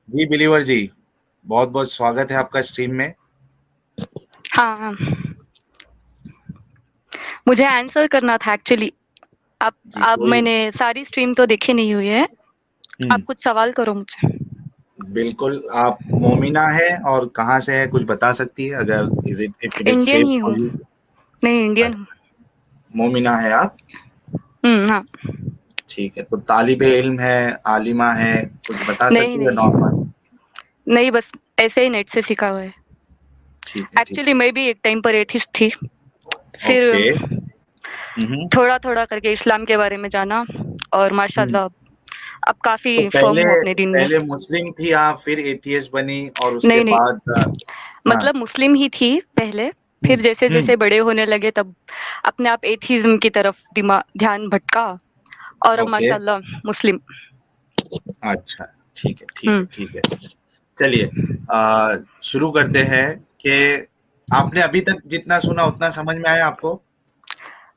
जी believer जी, बहुत बहुत स्वागत है आपका स्ट्रीम में। हाँ, हाँ। मुझे आंसर करना था एक्चुअली। अब जी अब कोई। मैंने सारी स्ट्रीम तो देखी नहीं हुई है। आप हम्म। कुछ सवाल करो मुझसे। बिल्कुल, आप मोमिना है और कहाँ से है, कुछ बता सकती है अगर if it is Indian safe he for हूँ। यू। नहीं, इंडियन हूँ। मोमिना है आप? हाँ। ठीक है, तो तालिबे इल्म है, आलिमा है, कुछ बता नहीं, सकती है नॉर्मल? नहीं। नहीं, बस ऐसे ही नेट से सीखा हुआ है। ठीक है, ठीक एक्चुअली मैं भी एक टाइम पर एथिस्ट थी। है। फिर ओके। हम्म। थोड़ा-थोड़ा करके इस्लाम के बारे में जाना और हम्म। माशाल्लाह अब तो काफ़ी फर्म पहले हूँ अपने दीन में। पहले मुस्लिम थी आप, फिर एथियस्ट बनी और उसके नहीं, नहीं, बाद हाँ। मतलब मुस्लिम ही थी पहले, हम्म। फिर हम्म। जैसे-जैसे बड़े होने लगे तब अपने आप एथिज़्म की तरफ ध्यान भटका और अब ओके। माशाल्लाह मुस्लिम। अच्छा, ठीक है, ठीक है, हुँ। ठीक है। चलिए, शुरू करते हैं कि आपने अभी तक जितना सुना उतना समझ में आया आपको?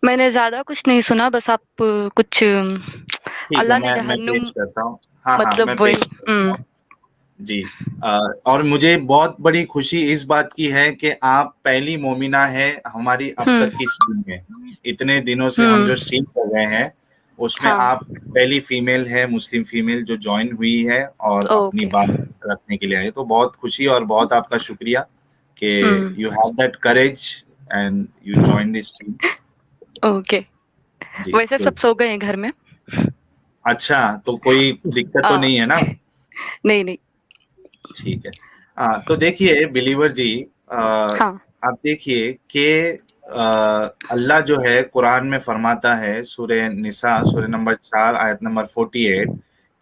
मैंने ज़्यादा कुछ नहीं सुना, बस आप कुछ ठीक है, अल्लाह ने मैं पेश जहन्नुम करता हूँ। हाँ, हाँ, मैं मतलब वही। पेश करता हूँ। जी। अ, और मुझे बहुत बड़ी खुशी इस बात की है कि आप पहली मोमिना है हमारी अब हुँ, तक की स्ट्रीम में। इतने दिनों से हम जो हुँ। स्ट्रीम कर रहे हैं, उसमें हाँ, आप पहली फीमेल है, मुस्लिम फीमेल जो जॉइन हुई है और अपनी ओके। बात रखने के लिए आई है। तो बहुत खुशी और बहुत आपका शुक्रिया कि हुँ, you have that courage and you join this stream. Okay. जी, वैसे तो सब सो गए हैं घर में। अच्छा, तो कोई दिक्कत तो हाँ, नहीं है ना? नहीं, नहीं। ठीक है। तो देखिए बिलीवर जी, हाँ। आप देखिए कि अल्लाह जो है कुरान में फरमाता है, सूरह निसा सूरह नंबर 4 आयत नंबर 48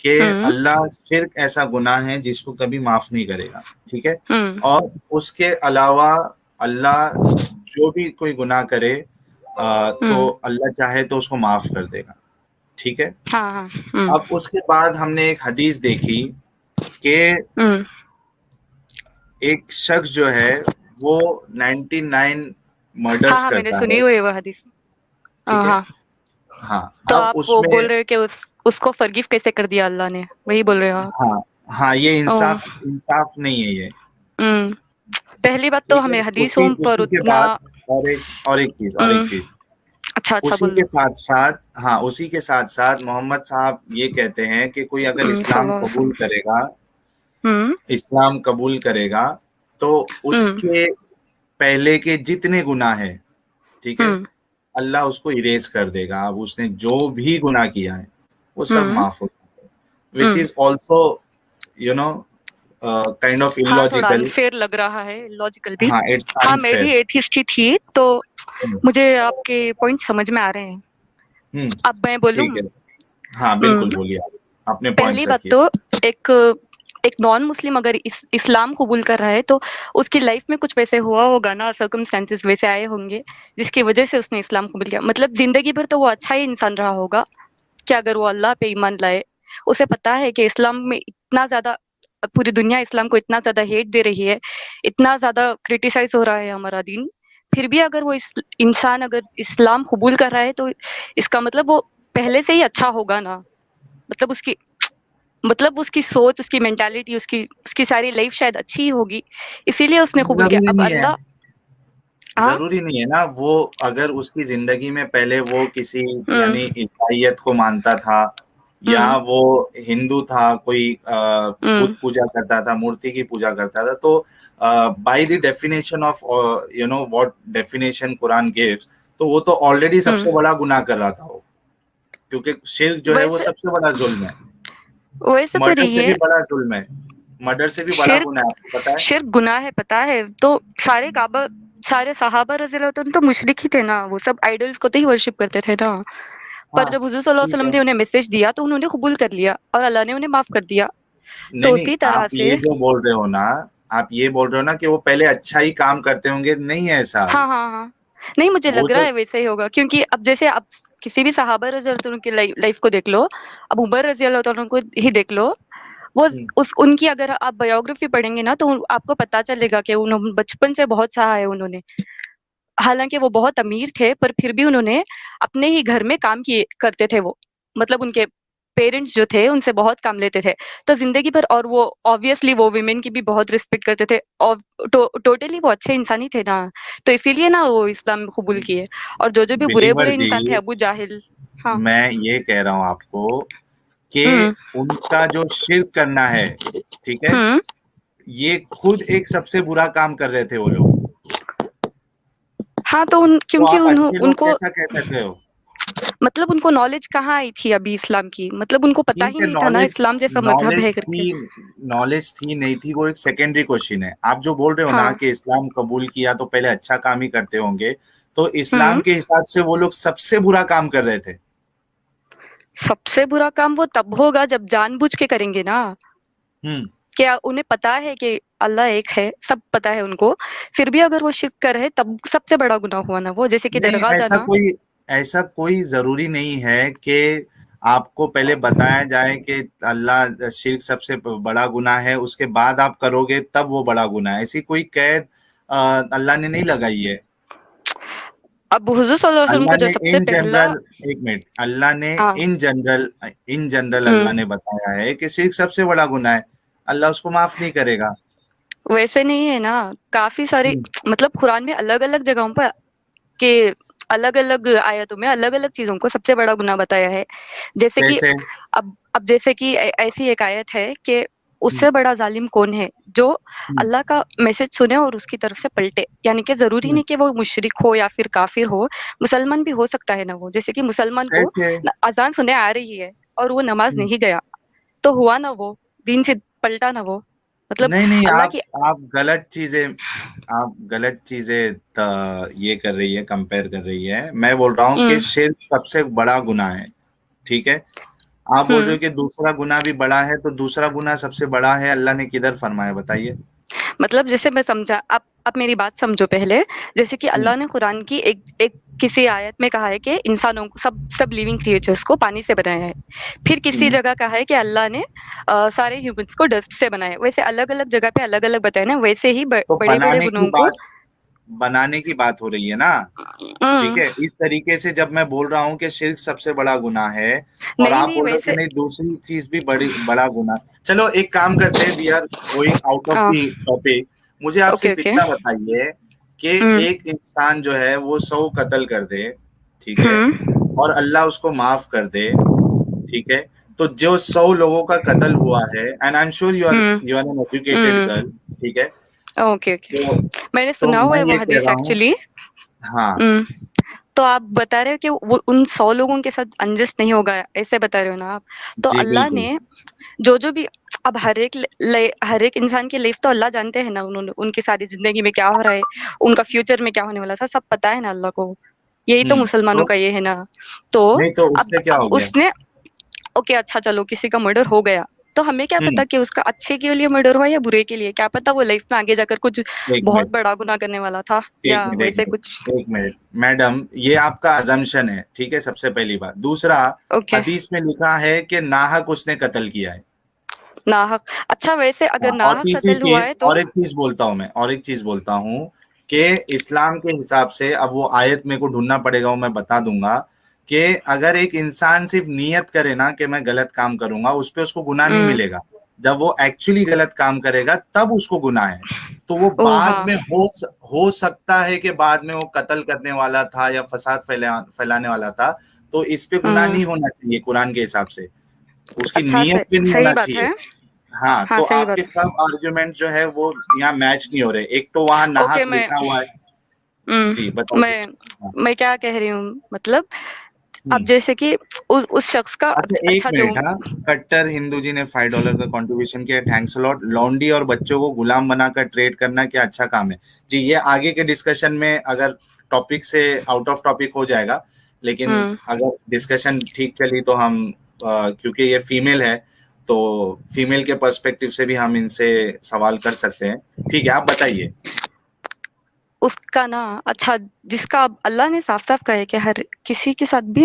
कि हुँ, अल्लाह शिर्क ऐसा गुनाह है जिसको कभी माफ नहीं करेगा। ठीक है। हुँ, और उसके अलावा अल्लाह जो भी कोई गुनाह करे तो हुँ। अल्लाह चाहे तो उसको माफ कर देगा। ठीक है। हाँ, हाँ। हुँ, अब उसके बाद हमने एक हदीस देखी कि हुँ। एक शख्स जो है वो 99 हाँ, मर्डर्स हाँ, मैंने करता सुनी है। हुई है वो हदीस। ठीक है। हाँ। हाँ। तो अब आप वो उसमें बोल रहे हो कि उसको फ़ॉरगिव कैसे कर दिया अल्लाह ने, वही बोल रहे हो आप? हाँ, हाँ, ये ओह! इंसाफ इंसाफ नहीं है ये। हुँ। पहली बात तो ठीक है। हमें उसी हदीसों पर उसी के उतना बाद और एक चीज अच्छा, अच्छा उसी बोलो। के साथ साथ हाँ, उसी के साथ साथ मोहम्मद साहब ये कहते हैं कि कोई अगर सल्लल्लाहु अलैहि वसल्लम। हुँ, इस्लाम कबूल करेगा तो हुँ, उसके पहले के जितने गुनाह है, ठीक है, हुँ, अल्लाह उसको इरेज कर देगा। अब उसने जो भी गुनाह किया है वो सब हुँ, माफ हो जाएगा, विच हुँ। Is also you know kind of हाँ, थोड़ा इलॉजिकल। अनफ़ेयर लग रहा है, लॉजिकल भी। हाँ, इट्स हाँ, मैं अनफेयर। भी एथिस्ट ही थी, तो मुझे आपके पॉइंट समझ में आ रहे हैं। अब मैं बोलूँ? ठीक है। हाँ, हुँ। बिल्कुल बोलिए, आप अपने पहली पॉइंट्स बात रखिए। तो एक एक नॉन मुस्लिम अगर इस्लाम कबूल कर रहा है तो उसकी लाइफ में कुछ वैसे हुआ होगा ना, सर्कमस्टेंसेस वैसे आए होंगे जिसकी वजह से उसने इस्लाम कबूल किया। मतलब जिंदगी भर तो वो अच्छा ही इंसान रहा होगा कि अगर वो अल्लाह पे ईमान लाए, उसे पता है कि इस्लाम में इतना ज्यादा पूरी दुनिया इस्लाम को इतना ज्यादा हेट दे रही है, इतना ज्यादा क्रिटिसाइज हो रहा है हमारा दीन, फिर भी अगर वो इंसान अगर इस्लाम कबूल कर रहा है तो इसका मतलब वो पहले से ही अच्छा होगा ना। मतलब उसकी सोच, उसकी मेंटालिटी, उसकी उसकी सारी लाइफ शायद अच्छी ही होगी, इसीलिए उसने कबूल किया। जरूरी अब नहीं है। अल्लाह। हाँ। जरूरी नहीं है ना, वो अगर उसकी जिंदगी में पहले वो किसी हुँ, यानी ईसाइयत को मानता था या हुँ, वो हिंदू था, कोई हुँ, बुत पूजा करता था, मूर्ति की पूजा करता था, तो by the definition of what definition Quran gives, तो वो तो ऑलरेडी हुँ। सबसे बड़ा गुनाह कर रहा था वो। क्योंकि शिर्क जो है वो वैसे सबसे बड़ा जुल्म है। वैसे तो मर्डर नहीं से भी है। बड़ा जुल्म है। मर्डर से भी बड़ा शिर्क गुनाह है, आपको पता है? शिर्क गुनाह है, पता है। तो सारे सहाबा रज़ी अल्लाह तो मुशरिक ही थे ना, वो सब आइडल्स को तो ही वर्शिप करते थे ना। पर हाँ, जब हुज़ूर सल्लल्लाहु अलैहि ठीक वसल्लम है। ने उन्हें मैसेज दिया तो उन्होंने कबूल कर लिया और अल्लाह ने उन्हें माफ कर दिया। नहीं, तो नहीं, उसी तरह आप से। ये जो बोल रहे हो ना, आप ये बोल रहे हो ना कि वो पहले अच्छा ही काम करते होंगे, नहीं है ऐसा। हाँ, हाँ, हाँ। नहीं, मुझे वो लग रहा तो है वैसे ही होगा क्योंकि अब जैसे आप किसी भी सहाबा रज़ी अल्लाह तआला की लाइफ को देख लो, अब उमर रज़ी अल्लाह तआला को ही देख लो, वो हम्म, उस उनकी अगर आप बायोग्राफी पढ़ेंगे ना तो आपको पता चलेगा कि उन्होंने बचपन से बहुत सहा है उन्होंने। हालाँकि वो बहुत अमीर थे पर फिर भी उन्होंने अपने ही घर में काम किए करते थे वो। मतलब उनके पेरेंट्स जो थे उनसे बहुत काम लेते थे, तो ज़िंदगी भर, और वो ऑब्वियसली वो वुमेन की भी बहुत रिस्पेक्ट करते थे, और टोटली वो अच्छे इंसान ही थे ना, तो इसीलिए ना वो इस्लाम कबूल किए। और जो भी बिलीवर बुरे-बुरे जी, इंसान थे, अबू जाहिल। हाँ। मैं ये कह रहा हूँ आपको कि हुँ, उनका जो शिर्क करना है, ठीक है, हुँ। ये खुद एक सबसे बुरा काम कर रहे थे वो लोग। हाँ, तो तो क्योंकि आप अच्छे लोग उनको कैसा कह सकते हो? मतलब उनको नॉलेज कहाँ आई थी अभी इस्लाम की? मतलब उनको पता ठीक ही है, नहीं था ना नॉलेज इस्लाम जैसा मज़हब नॉलेज है करके। थी नॉलेज थी नहीं थी, वो एक सेकेंडरी क्वेश्चन है। आप जो बोल रहे हो ना हाँ। कि इस्लाम कबूल किया तो पहले अच्छा काम ही करते होंगे, तो इस्लाम हुँ। के हिसाब से वो लोग सबसे बुरा काम कर रहे थे। सबसे बुरा काम वो तब होगा जब जानबूझ के करेंगे ना। हम्म। क्या उन्हें पता है कि अल्लाह एक है, सब पता है उनको, फिर भी अगर वो शिर्क कर रहे तब सबसे बड़ा गुनाह हुआ ना वो, जैसे कि नहीं, दरगाह जाना। ऐसा कोई जरूरी नहीं है कि आपको पहले बताया जाए कि अल्लाह शिर्क सबसे बड़ा गुनाह है, उसके बाद आप करोगे तब वो बड़ा गुनाह है। ऐसी कोई कैद अल्लाह ने नहीं लगाई है। अब हुज़ूर सल्लल्लाहु अलैहि वसल्लम अल्लाह को जो ने सबसे इन पहला। जनरल, एक मिनट, अल्लाह ने हाँ। इन जनरल हुँ। अल्लाह ने बताया है कि शिर्क सबसे बड़ा गुनाह है, अल्लाह उसको माफ नहीं करेगा। वैसे नहीं है ना, काफ़ी सारे हम्म, मतलब कुरान में अलग-अलग जगहों पर के अलग-अलग आयतों में अलग-अलग चीज़ों को सबसे बड़ा गुनाह बताया है। जैसे कि कैसे? अब जैसे कि ऐसी एक आयत है कि हम्म, उससे बड़ा ज़ालिम कौन है, जो हम्म, अल्लाह का मैसेज सुने और उसकी तरफ से पलटे। यानी कि ज़रूरी हम्म, नहीं कि वो मुशरिक हो या फिर काफ़िर हो, मुसलमान भी हो सकता है ना वो। जैसे कि मुसलमान को कैसे? अज़ान सुने आ रही है और वो नमाज़ हम्म, नहीं गया, तो हुआ ना वो, दीन से पलटा ना वो। मतलब नहीं नहीं, अल्लाह आप की। आप गलत चीजें आप गलत चीजें ये कर रही है, कंपेयर कर रही है। मैं बोल रहा हूँ कि हुँ, शिर्क सबसे बड़ा गुनाह है, ठीक है। आप बोल रहे हुँ। हो कि दूसरा गुनाह भी बड़ा है, तो दूसरा गुनाह सबसे बड़ा है, अल्लाह ने किधर फरमाया बताइए? मतलब जैसे मैं समझा, आप मेरी बात समझो पहले। जैसे कि हम्म, अल्लाह ने कुरान की एक एक किसी आयत में कहा है कि इंसानों को, सब सब लिविंग क्रिएचर्स को पानी से बनाया है। फिर किसी हम्म। जगह कहा है कि अल्लाह ने सारे ह्यूमन्स को डस्ट से बनाया है। वैसे अलग-अलग जगह पे अलग-अलग बताया ना, वैसे ही तो बड़े-बड़े गुनाहों को। बनाने की बात हो रही है ना, ठीक हुँ। है। इस तरीके से जब मैं बोल रहा हूँ कि शिर्क सबसे बड़ा गुनाह है, और नहीं, आप नहीं बोल रहे हो कि वैसे। नहीं दूसरी चीज भी बड़ा गुनाह। चलो एक काम करते हैं, we are going out of a, the topic. मुझे आप ओके, सिर्फ ओके। इतना बताइए कि हुँ, एक इंसान जो है वो 100 कत्ल कर दे, ठीक है, हुँ, और अल्लाह उसको माफ कर दे, ठीक है, तो जो 100 लोगों का कत्ल हुआ है, एंड आई एम श्योर हुँ, you are an educated girl, हुँ। ठीक है, ओके, ओके। तो मैंने तो सुना हुआ मैं है वो ये कह हदीस रहा हूँ। एक्चुअली। हाँ, हुँ। तो आप बता रहे हो कि वो उन 100 लोगों के साथ अनजस्ट नहीं होगा, ऐसे बता रहे हो ना आप? तो जी अल्लाह बिल्कुल। ने जो भी, अब हर एक इंसान की लाइफ़ तो अल्लाह जानते हैं ना, उन्होंने उनकी सारी ज़िंदगी में क्या हो रहा है, उनका फ्यूचर में क्या होने वाला था, सब पता है ना अल्लाह को। यही तो मुसलमानों तो का ये है ना। तो नहीं, तो अब उससे क्या हो गया? उसने, ओके अच्छा चलो किसी का मर्डर हो गया, तो हमें क्या हम्म। पता कि उसका अच्छे के लिए मर्डर हुआ या बुरे के लिए? क्या पता वो लाइफ़ में आगे जाकर कुछ एक बहुत मिनट, बड़ा गुनाह करने वाला था एक या मिनट, एक वैसे मिनट, कुछ। एक मिनट, मैडम, ये आपका अजम्पशन है, ठीक है, सबसे पहली बात। दूसरा, ओके। हदीस में लिखा है कि नाहक उसने कत्ल किया है। नाहक। अच्छा वैसे हाँ, अगर और नाहक तीसरी कत्ल हुआ चीज, है तो। और एक चीज बोलता हूँ मैं, और एक चीज बोलता हूँ कि इस्लाम के हिसाब से, अब वो आयत मेरे को ढूंढना पड़ेगा, वो मैं बता दूंगा, कि अगर एक इंसान सिर्फ नियत करे ना कि मैं गलत काम करूंगा, उस पे उसको गुनाह नहीं हुँ। मिलेगा। जब वो एक्चुअली गलत काम करेगा तब उसको गुनाह है। तो वो ओह! बाद हाँ। में हो सकता है कि बाद में वो कत्ल करने वाला था या फसाद फैलाने वाला था, तो इस पे गुनाह हुँ। नहीं होना चाहिए कुरान के हिसाब से, उसकी अच्छा नीयत पे नहीं सही होना बात चाहिए। है। हाँ, हाँ, तो सही आपके बात है। सब आर्ग्यूमेंट जो है वो यहाँ मैच नहीं हो रहे। एक तो वहां ओके नाहक लिखा हुआ है। जी बताइए। मैं हाँ, मैं क्या कह रही हूँ मतलब, अब हम्म। जैसे कि उस शख्स का अच्छा एक अच्छा जो। मिनट, हाँ, कट्टर हिंदू जी ने $5 का कंट्रीब्यूशन किया, थैंक्स लॉट। लॉन्डी और बच्चों को गुलाम बनाकर ट्रेड करना क्या अच्छा काम है? जी, ये आगे के डिस्कशन में अगर टॉपिक से आउट ऑफ टॉपिक हो जाएगा, लेकिन हुँ। अगर डिस्कशन ठीक चली तो हम क्योंकि ये फीमेल है, तो फीमेल के पर्सपेक्टिव से भी हम इनसे सवाल कर सकते हैं। ठीक है, आप बताइए। उसका ना अच्छा, जिसका अब अल्लाह ने साफ-साफ कहा है कि हर किसी के साथ भी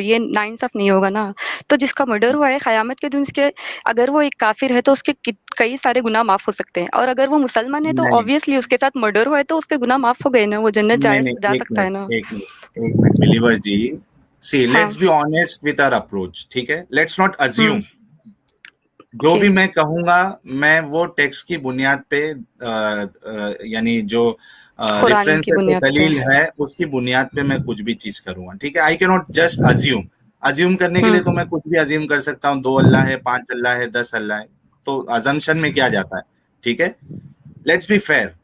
ये नाइंसाफ़ नहीं होगा ना, तो जिसका मर्डर हुआ है क़यामत के दिन उसके, अगर वो एक काफ़िर है तो उसके कई सारे गुनाह माफ़ हो सकते हैं, और अगर वो मुसलमान है तो नहीं ऑब्वियसली उसके साथ मर्डर हुआ है तो उसके गुनाह माफ़ हो गए ना, वो जन्नत नहीं नहीं, जा एक सकता है मिनट, ना। एक मिनट, एक मिनट, बिलीवर जी, सी हाँ। Let's be honest with our approach, ठीक है, लेट्स नॉट अज्यूम। हम्म। जो ओके। भी मैं कहूंगा मैं वो टेक्स्ट की बुनियाद पे यानी जो कुरान की रेफरेंसेस है, बुनियाद पे। दलील है, उसकी बुनियाद पे मैं कुछ भी चीज करूंगा, ठीक है। I can not just assume. Assume करने के लिए तो हम्म। मैं कुछ भी अज्यूम कर सकता हूँ, 2 अल्लाह है, 5 अल्लाह है, 10 अल्लाह है, तो अजम्पशन में क्या जाता है, ठीक है। Let's be fair.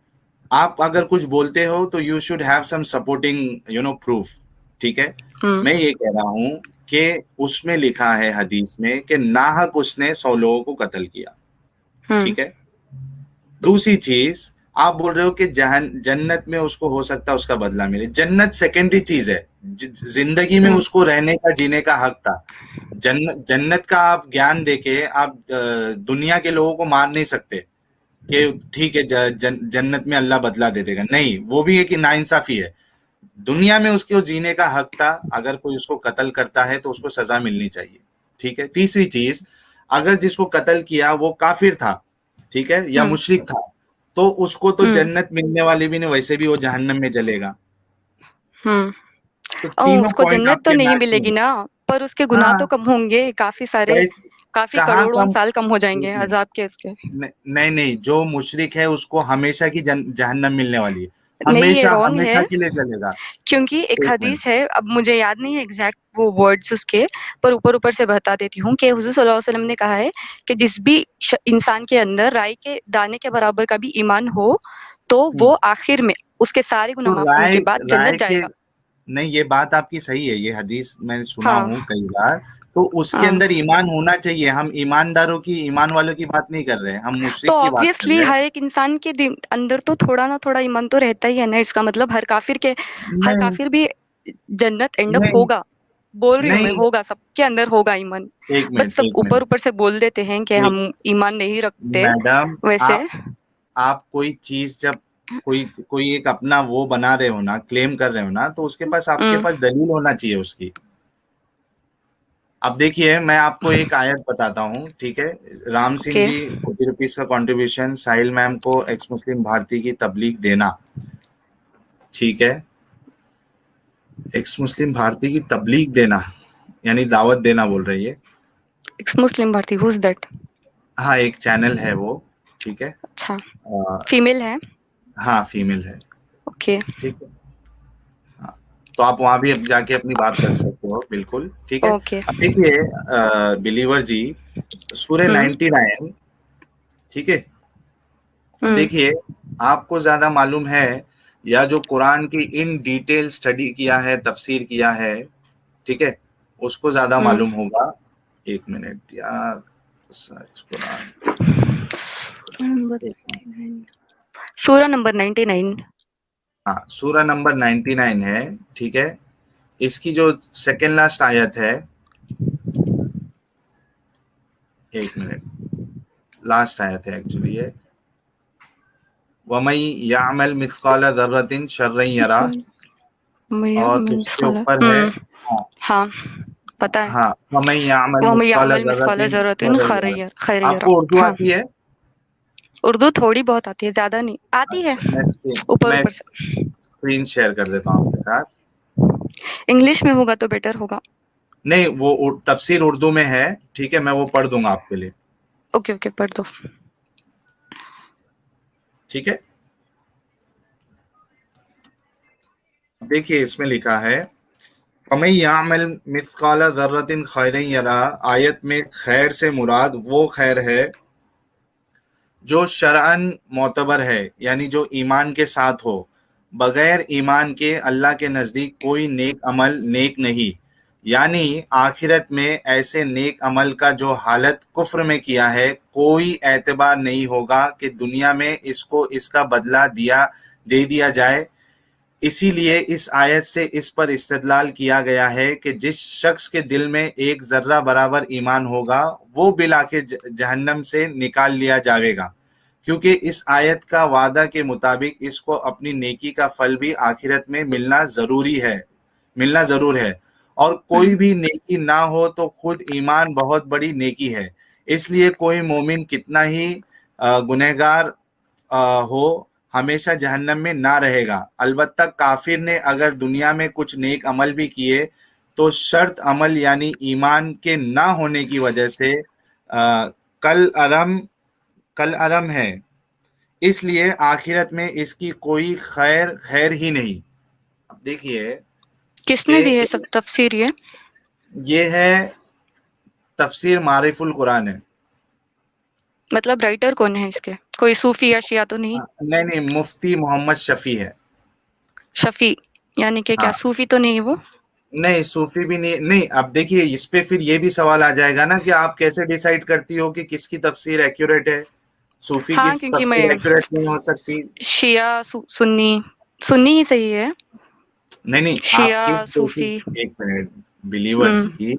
आप अगर कुछ बोलते हो तो you should have some supporting proof, ठीक है। हम्म। मैं ये कह रहा हूं कि उसमें लिखा है हदीस में कि नाहक उसने 100 लोगों को कत्ल किया, हम्म। ठीक है। दूसरी चीज, आप बोल रहे हो कि जन्नत में उसको हो सकता है उसका बदला मिले। जन्नत सेकेंडरी चीज है, जिंदगी में हम्म। उसको रहने का, जीने का हक था। जन्नत का आप ज्ञान देके आप दुनिया के लोगों को मार नहीं सकते कि ठीक है जन्नत में अल्लाह बदला दे देगा, नहीं, वो भी एक नाइंसाफी है। दुनिया में उसको जीने का हक था, अगर कोई उसको कत्ल करता है तो उसको सजा मिलनी चाहिए, ठीक है। तीसरी चीज, अगर जिसको कत्ल किया वो काफिर था, ठीक है, या हम्म। मुशरिक था, तो उसको तो हम्म। जन्नत मिलने वाली भी नहीं, वैसे भी वो जहन्नम में जलेगा। हम्म। तो और तीनों उसको पॉइंट जन्नत तो आपके नहीं मैच मिलेगी नहीं। ना, पर उसके गुनाह तो हाँ, कम होंगे, काफी सारे, कैसे, काफी कहाँ करोड़ों कम, साल कम हो जाएंगे एक मिनट, अजाब के उसके। नहीं नहीं, जो मुशरिक है उसको हमेशा की जहन्नम मिलने वाली है, नहीं, ये हमेशा रॉन्ग हमेशा है, के लिए जलेगा। क्योंकि एक एक मिनट, हदीस है, अब मुझे याद नहीं है एग्जैक्ट वो वर्ड्स उसके, पर ऊपर ऊपर से बता देती हूँ कि हुजूर सल्लल्लाहु अलैहि वसल्लम ने कहा है कि जिस भी इंसान के अंदर राई के दाने के बराबर का भी ईमान हो, तो वो आखिर में उसके सारे गुनाह तो माफ होने राय के बाद राय जन्नत के, जाएगा। नहीं ये बात आपकी सही है, ये हदीस मैंने सुना हाँ। हूँ कई बार। तो उसके हाँ। अंदर ईमान होना चाहिए, हम ईमानदारों की, ईमान वालों की बात नहीं कर रहे हैं, हम तो मुशरिक की बात कर ऑब्वियसली रहे हैं। हर एक इंसान के अंदर तो थोड़ा ना थोड़ा ईमान तो रहता ही है ना, इसका मतलब हर नहीं काफिर भी जन्नत एंड अप नहीं होगा। बोल रही हूँ मैं, नहीं, होगा, सबके अंदर होगा ईमान। एक बस मिनट सब एक ऊपर मिनट, ऊपर से बोल देते हैं कि एक, हम ईमान नहीं रखते मैडम, वैसे। आप कोई चीज जब कोई कोई एक अपना वो बना रहे हो ना, क्लेम कर रहे हो ना, तो उसके पास, आपके हम्म। पास दलील होना चाहिए उसकी। अब देखिए मैं आपको एक आयत बताता हूँ, ठीक है। राम सिंह ओके। जी, 40 रुपीज का कंट्रीब्यूशन, साहिल मैम को एक्स मुस्लिम भारती की तबलीग देना, ठीक है, एक्स मुस्लिम भारती की तबलीग देना यानी दावत देना बोल रही है। Ex Muslim Bharti, who's that? हाँ, एक चैनल है वो, ठीक है। अच्छा। अ, फीमेल है? हाँ फीमेल है, ओके। ठीक है। हाँ, तो आप वहां भी अब जाके अपनी बात रख सकते हो, बिल्कुल ठीक है। ओके। अब देखिए बिलीवर जी, सूर्य हम्म। 99, ठीक है। अब हम्म। देखिए, आपको ज्यादा मालूम है, या जो कुरान की इन डिटेल स्टडी किया है, तफसीर किया है, ठीक है, उसको ज्यादा हम्म। मालूम होगा। एक मिनट यार, कुरान, एक मिनट। सूरा नंबर 99। हाँ, सूरा नंबर 99 है, ठीक है। इसकी जो सेकेंड लास्ट आयत है, एक मिनट, लास्ट आयत है एक्चुअली ये, वमई यामल मिस्काला जर्रतिन शर्रन यरा, और उसके ऊपर है, हाँ, हाँ, पता है। हाँ, वमई यामल वो मैं मिस्काला यामल मिसकाला जर्रतिन जरूरतिन खैरन यरा। खैरियर खैरियरा। आपको उर्दू हाँ, आती है? उर्दू थोड़ी बहुत आती है, ज्यादा नहीं आती है, अच्छा, ऊपर मैं ऊपर से। स्क्रीन शेयर कर देता हूँ आपके साथ। इंग्लिश में होगा तो बेटर होगा। नहीं, वो तफसीर उर्दू में है, ठीक है, मैं वो पढ़ दूंगा आपके लिए, ओके ओके, पढ़ दो। ठीक है। देखिए इसमें लिखा है, फमन यामल मिस्काला जर्रतिन खैरन यरा, आयत में खैर से मुराद वो खैर है जो शरअन मोतबर है, यानी जो ईमान के साथ हो। बगैर ईमान के अल्लाह के नज़दीक कोई नेक अमल नेक नहीं, यानी आखिरत में ऐसे नेक अमल का जो हालत कुफ्र में किया है, कोई एतबार नहीं होगा कि दुनिया में इसको इसका बदला दे दिया जाए। इसीलिए इस आयत से इस पर इस्तदलाल किया गया है कि जिस शख्स के दिल में एक जर्रा बराबर ईमान होगा, वो बिलाखिर जहन्नम से निकाल लिया जाएगा, क्योंकि इस आयत का वादा के मुताबिक इसको अपनी नेकी का फल भी आखिरत में मिलना जरूर है। और कोई हम्म। भी नेकी ना हो तो खुद ईमान बहुत बड़ी नेकी है। इसलिए कोई मोमिन कितना ही गुनहगार हो, हमेशा जहन्नम में ना रहेगा। अलबत्ता काफिर ने अगर दुनिया में कुछ नेक अमल भी किए तो शर्त अमल यानी ईमान के ना होने की वजह से कल अरम है, इसलिए आखिरत में इसकी कोई खैर ही नहीं। अब देखिए किसने दी है कि सब तफसीर ये है तफसीर मारिफुल कुरान है। मतलब राइटर कौन है इसके? कोई सूफी या शिया तो नहीं? नहीं नहीं, मुफ्ती मोहम्मद शफी है। शफी यानी कि क्या हाँ, सूफी तो नहीं है वो? नहीं सूफी भी नहीं। नहीं, अब देखिए इस पे फिर ये भी सवाल आ जाएगा ना कि आप कैसे डिसाइड करती हो कि किसकी तफसीर एक्यूरेट है। सूफी की हाँ, क्योंकि तफसीर मैं एक्यूरेट नहीं हो सकती। शिया सुन्नी, सुन्नी ही सही है। नहीं नहीं, आप शिया किस सूफी। बेसिस, एक मिनट बिलीवर हम्म। जी,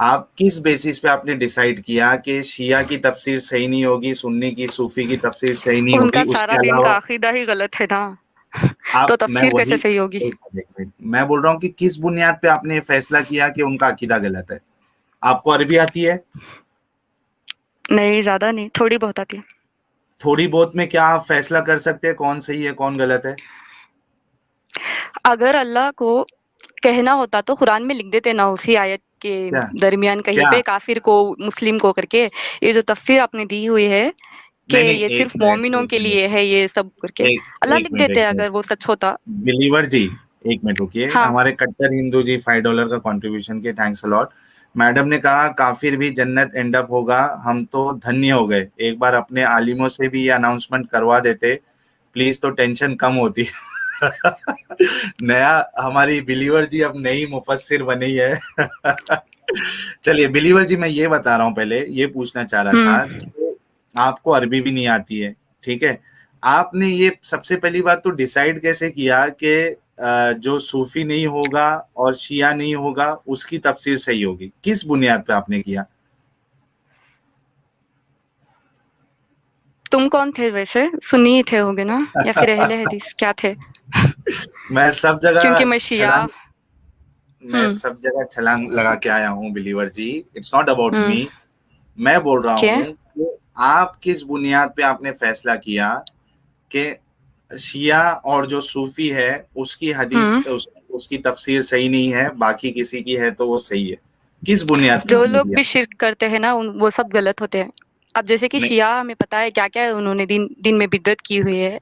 आप किस बेसिस पे आपने डिसाइड किया कि शिया की तफसीर सही नहीं होगी, सुन्नी की, सूफी की तफसीर सही नहीं उनका होगी, सारा उसके दिन का अलावा अकीदा ही गलत है ना, तो आप, मैं तफसीर वही, कैसे सही होगी? एक मिनट, मैं बोल रहा हूँ कि किस बुनियाद पे आपने ये फैसला किया कि उनका अकीदा गलत है। आपको अरबी आती है? नहीं, ज्यादा नहीं, थोड़ी बहुत आती है। थोड़ी बहुत में क्या आप फैसला कर सकते हैं कौन सही है कौन गलत है? अगर अल्लाह को कहना होता तो कुरान में लिख देते ना, उसी आयत के क्या दरमियान कहीं क्या पे काफिर को मुस्लिम को करके। ये जो तफसीर आपने दी हुई है कि नहीं नहीं, ये एक सिर्फ मिनट मोमिनों एक के मिनट, लिए है ये सब करके, एक अल्लाह एक लिख मिनट देते एक अगर मिनट, वो सच होता। बिलीवर जी, एक मिनट रुकिए। हाँ। हमारे कट्टर हिंदू जी $5 का कंट्रीब्यूशन के थैंक्स अलॉट। मैडम ने कहा काफिर भी जन्नत एंड अप होगा, हम तो धन्य हो गए। एक बार अपने आलिमों से भी ये अनाउंसमेंट करवा देते प्लीज, तो टेंशन कम होती। नया, हमारी बिलीवर जी अब नई मुफस्सिर बनी है। चलिए बिलीवर जी, मैं ये बता रहा हूँ, पहले ये पूछना चाह रहा था हम्म। कि आपको अरबी भी नहीं आती है, ठीक है। आपने ये सबसे पहली बात तो डिसाइड कैसे किया कि जो सूफी नहीं होगा और शिया नहीं होगा उसकी तफसीर सही होगी? किस बुनियाद पे आपने किया? तुम कौन थे वैसे? सुन्नी ही थे होगे ना, या फिर अहले हदीस क्या थे? मैं सब जगह क्योंकि मैं शिया। छलांग मैं हम्म। सब जगह छलांग लगा के आया हूँ बिलीवर जी। It's not about hmm. Me. मैं बोल रहा क्या? हूँ कि आप किस बुनियाद पे आपने फैसला किया कि शिया और जो सूफी है उसकी हदीस हम्म। उसकी तफसीर सही नहीं है, बाकी किसी की है तो वो सही है? किस बुनियाद पे जो आपने लोग किया? भी शिर्क करते हैं ना वो सब गलत होते हैं। अब जैसे कि नहीं शिया, हमें पता है क्या क्या उन्होंने दिन दिन में बिदअत की हुई है,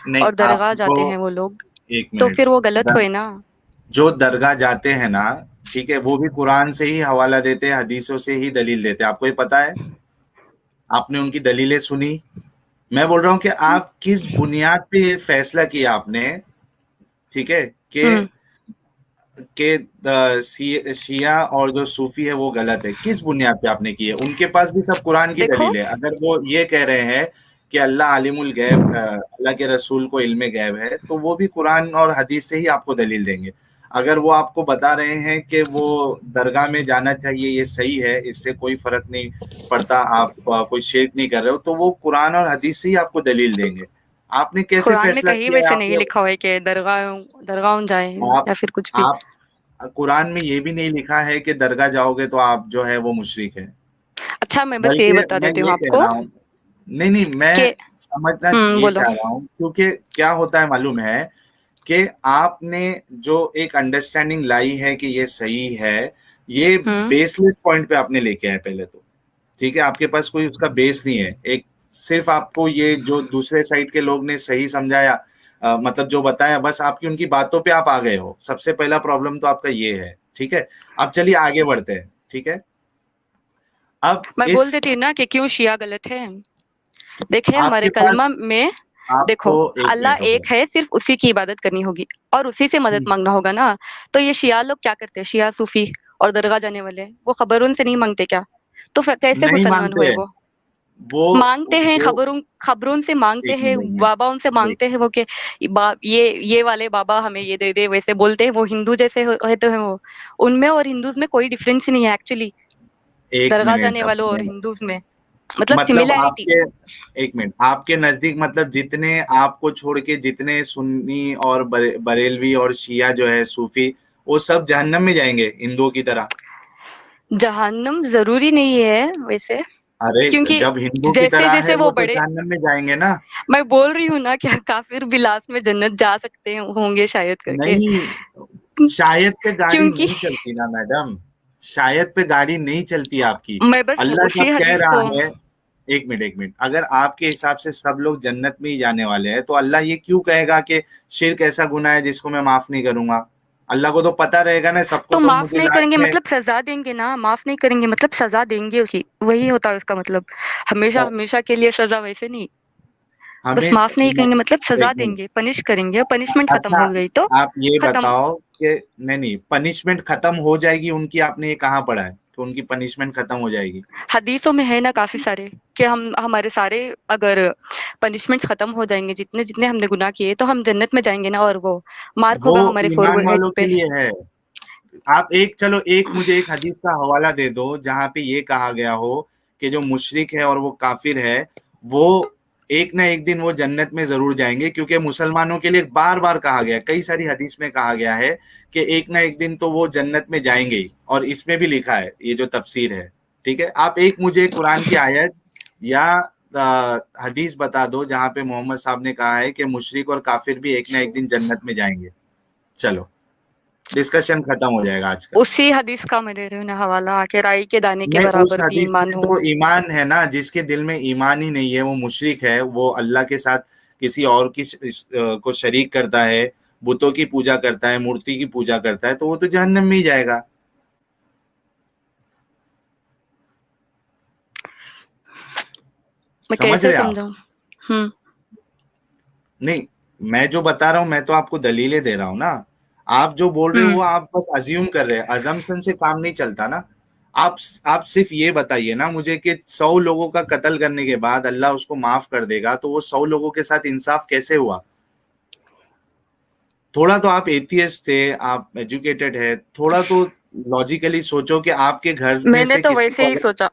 नहीं, और दरगाह आपको, जाते हैं वो लोग, एक तो मिनट, फिर वो गलत दर, हुए ना। जो दरगाह जाते हैं ना, ठीक है, वो भी कुरान से ही हवाला देते हैं, हदीसों से ही दलील देते हैं। आपको ये पता है? आपने उनकी दलीलें सुनी? मैं बोल रहा हूँ कि आप किस बुनियाद पे ये फैसला किया आपने, ठीक है, हम्म। शिया और जो सूफी है वो गलत है? किस बुनियाद पे आपने की है? उनके पास भी सब कुरान की देखो, दलील है। अगर वो ये कह रहे हैं कि अल्लाह आलिमुल गैब, अल्लाह के रसूल को इल्मे गैब है, तो वो भी कुरान और हदीस से ही आपको दलील देंगे। अगर वो आपको बता रहे हैं कि वो दरगाह में जाना चाहिए, ये सही है, इससे कोई फर्क नहीं पड़ता, आप कोई शिर्क नहीं कर रहे हो, तो वो कुरान और हदीस से ही आपको दलील देंगे। आपने कैसे कुरान में फैसला कहीं किया है? वैसे नहीं आपने, लिखा हुआ है कि दरगाह दरगाह जाए आप या फिर कुछ भी। आप कुरान में ये भी नहीं लिखा है कि दरगाह जाओगे तो आप जो है वो मुशरिक है। अच्छा, मैं बस ये बल्कि बता मैं देती हूँ ये कह आपको रहा हूँ, नहीं नहीं, कि मैं समझना ये बोलो। चाह रहा हूँ, क्योंकि क्या होता है मालूम है कि आपने जो एक अंडरस्टैंडिंग लाई है कि ये सही है, ये हम्म। बेसलेस पॉइंट पे आपने लेके आए पहले तो, ठीक है। आपके पास कोई उसका बेस नहीं है। एक सिर्फ आपको ये जो दूसरे साइड के लोग ने सही समझाया, मतलब जो बताया, बस आपकी उनकी बातों पे आप आ गए हो। सबसे पहला प्रॉब्लम तो आपका ये है, ठीक है। अब चलिए आगे बढ़ते हैं, ठीक है। अब मैं बोल इस, देती हूँ ना कि क्यों शिया गलत है। देखे हमारे आपके कलमा पास, में, देखो, आपको, एक अल्लाह मिनट हो गया। एक है, सिर्फ उसी की इबादत करनी होगी और उसी से मदद मांगना होगा ना। तो ये शिया लोग क्या करते हैं, शिया सूफी और दरगाह जाने वाले, वो खबर उनसे नहीं मांगते क्या? तो फिर कैसे नहीं मुसलमान मानते हुए हैं वो? वो मांगते हैं, वो खबरों खबरों से मांगते एक हैं, मिनट, एक मिनट, बाबा उनसे एक मांगते हैं वो, कि ये वाले बाबा हमें ये दे दे, वैसे बोलते हैं वो हिंदू जैसे है तो है वो। उनमें और हिंदूज में कोई डिफरेंस ही नहीं है एक्चुअली, एक दरगाह मिनट जाने वालों और अपने, हिंदूज में, मतलब मतलब सिमिलैरिटी। आपके, एक मिनट, आपके नजदीक मतलब जितने आपको छोड़ के जितने सुन्नी और बरेलवी और शिया जो है सूफी, वो सब जहन्नम में जाएंगे हिंदुओं की तरह? जहन्नुम जरूरी नहीं है वैसे, अरे क्योंकि जब हिंदू की जैसे तरह है जैसे वो वो तो बड़े, जहन्नम में जाएंगे ना? मैं बोल रही हूँ ना, क्या काफिर भी लास्ट में जन्नत जा सकते होंगे शायद करके। नहीं, शायद पे गाड़ी क्योंकि नहीं चलती ना मैडम, शायद पे गाड़ी नहीं चलती आपकी। मैं बस अल्लाह उसी जब कह हदीस रहा को है, एक मिनट एक मिनट, अगर आपके हिसाब से सब लोग जन्नत में ही जाने वाले हैं तो अल्लाह ये क्यों कहेगा कि शिर्क ऐसा गुनाह है जिसको मैं माफ नहीं करूंगा? अल्लाह को तो पता रहेगा ना सबको, तो तो माफ मुझे नहीं लास्ट करेंगे में मतलब सजा देंगे ना, माफ नहीं करेंगे मतलब सजा देंगे उसकी, वही होता है उसका मतलब। हमेशा तो हमेशा के लिए सजा वैसे नहीं, बस हमें, माफ नहीं करेंगे मतलब सजा एक मिनट, देंगे, पनिश करेंगे, पनिशमेंट खत्म अच्छा हो गई तो आप ये खत्म। बताओ कि नहीं नहीं, पनिशमेंट खत्म हो जाएगी उनकी, आपने ये कहाँ पढ़ा है कि उनकी पनिशमेंट खत्म हो जाएगी? हदीसों में है ना काफी सारे कि हम हमारे सारे अगर पनिशमेंट्स खत्म हो जाएंगे, जितने जितने हमने गुनाह किए तो हम जन्नत में जाएंगे ना, और वो मार्क वो होगा हमारे ईमान फोरहेड वालों के पे। लिए है। आप एक, चलो एक मुझे एक हदीस का हवाला दे दो जहां पे ये कहा गया हो कि जो मुशरिक है और वो काफिर है, वो एक ना एक दिन वो जन्नत में जरूर जाएंगे, क्योंकि मुसलमानों के लिए बार बार कहा गया, कई सारी हदीस में कहा गया है कि एक ना एक दिन तो वो जन्नत में जाएंगे ही, और इसमें भी लिखा है, ये जो तफसीर है। ठीक है, आप एक मुझे कुरान की आयत या हदीस बता दो जहां पे मोहम्मद साहब ने कहा है कि मुशरिक और काफिर भी एक ना एक दिन जन्नत में जाएंगे। चलो, डिस्कशन खत्म हो जाएगा आज का। उसी हदीस का मैं दे रही हूँ ना हवाला, आके राई के दाने के नहीं, उस बराबर भी हदीस ईमान में हो। तो ईमान है ना, जिसके दिल में ईमान ही नहीं है वो मुशरिक है, वो अल्लाह के साथ किसी और की को शरीक करता है, बुतों की पूजा करता है, मूर्ति की पूजा करता है, तो वो तो जहन्नम में ही जाएगा। मैं समझ कैसे रहे आप? समझाऊं? हम्म। नहीं, मैं जो बता रहा हूं मैं तो आपको दलीलें दे रहा हूं ना। आप जो बोल रहे हो हम्म। वो आप बस अज्यूम कर रहे हैं, अजम्पशन से काम नहीं चलता ना। आप आप सिर्फ ये बताइए ना मुझे कि 100 लोगों का कत्ल करने के बाद अल्लाह उसको माफ कर देगा, तो वो 100 लोगों के साथ इंसाफ कैसे हुआ? थोड़ा तो आप एथियस्ट थे, आप एजुकेटेड है, थोड़ा तो लॉजिकली सोचो कि आपके घर में मैंने से तो किसी वैसे को ही अगर, सोचा,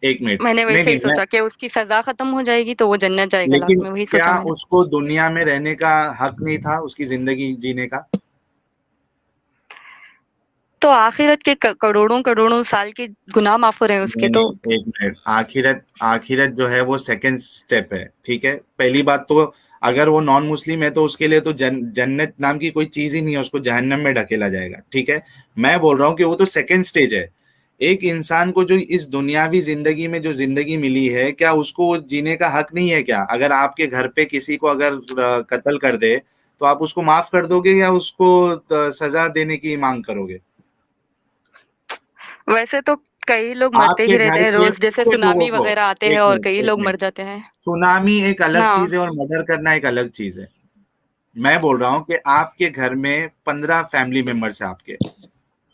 एक मिनट, मैंने नहीं वैसे नहीं ही मैं, सोचा कि उसकी सजा खत्म हो जाएगी तो वो जन्नत जाएगा लास्ट लेकिन में, वही क्या सोचा मैंने। उसको दुनिया में रहने का हक नहीं था, उसकी जिंदगी जीने का? तो आखिरत के करोड़ों करोड़ों साल के गुनाह माफ हो रहे हैं उसके नहीं तो। नहीं, एक मिनट, आखिरत, आखिरत जो है वो सेकंड स्टेप है, ठीक है। पहली बात तो अगर वो नॉन मुस्लिम है तो उसके लिए तो जन्नत नाम की कोई चीज ही नहीं है, उसको जहन्नम में ढकेला जाएगा, ठीक है। मैं बोल रहा हूँ कि वो तो सेकंड स्टेज है। एक इंसान को जो इस दुनियावी जिंदगी में जो जिंदगी मिली है, क्या उसको वो जीने का हक नहीं है क्या? अगर आपके घर पे किसी को अगर कत्ल कर दे तो आप उसको माफ कर दोगे या उसको सजा देने की मांग करोगे? वैसे तो कई लोग मरते ही आपके रहते घर हैं के रोज, जैसे पूरे लोगों सुनामी को, वगैरह आते हैं एक और कई मिनट एक लोग मिनट, मर जाते हैं सुनामी एक अलग ना। चीज है और मर्डर करना एक अलग चीज है। मैं बोल रहा हूं कि आपके घर में 15 फैमिली मेंबर्स है आपके,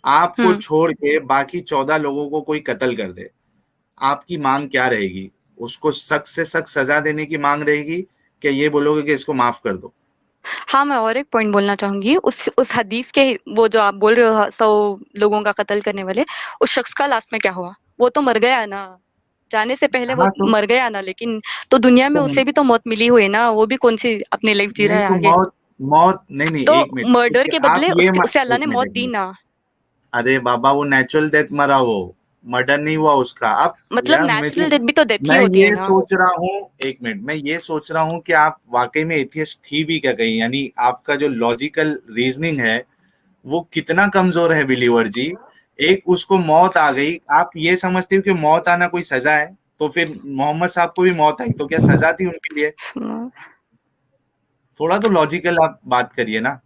आपको हम्म। छोड़ के बाकी 14 लोगों को कोई कत्ल कर दे, आपकी मांग क्या रहेगी? उसको सख्त से सख्त सजा देने की मांग रहेगी, क्या ये बोलोगे कि इसको माफ कर दो? हाँ, मैं और एक पॉइंट बोलना चाहूंगी, उस हदीस के, वो जो आप बोल रहे हो 100 लोगों का कत्ल करने वाले, उस शख्स का लास्ट में क्या हुआ? वो तो मर गया ना, जाने से पहले वो हाँ तो, मर गया ना, लेकिन तो दुनिया में उसे भी तो मौत मिली हुई है ना, वो भी कौन सी अपनी लाइफ जी रहा नहीं है तो आगे। मौत, मौत नहीं नहीं, तो एक मिनट, मर्डर के आप बदले ये उसे अल्लाह एक ने मिनट मौत एक दी मिनट, ना। अरे बाबा वो नेचुरल डेथ मरा, वो मर्डर नहीं हुआ उसका। अब मतलब यार मुझे, नेचुरल डेथ भी तो डेथ ही मैं होती है ये ना। सोच रहा हूँ, एक मिनट, मैं ये सोच रहा हूँ कि आप वाकई में एथियस्ट थी भी क्या कहीं, यानी आपका जो लॉजिकल रीजनिंग है वो कितना कमजोर है बिलीवर जी। एक उसको मौत आ गई, आप ये समझते हो कि मौत आना कोई सजा है? तो फिर मोहम्मद साहब को भी मौत आई तो क्या सजा थी उनके लिए? थोड़ा तो लॉजिकल आप बात करिए ना।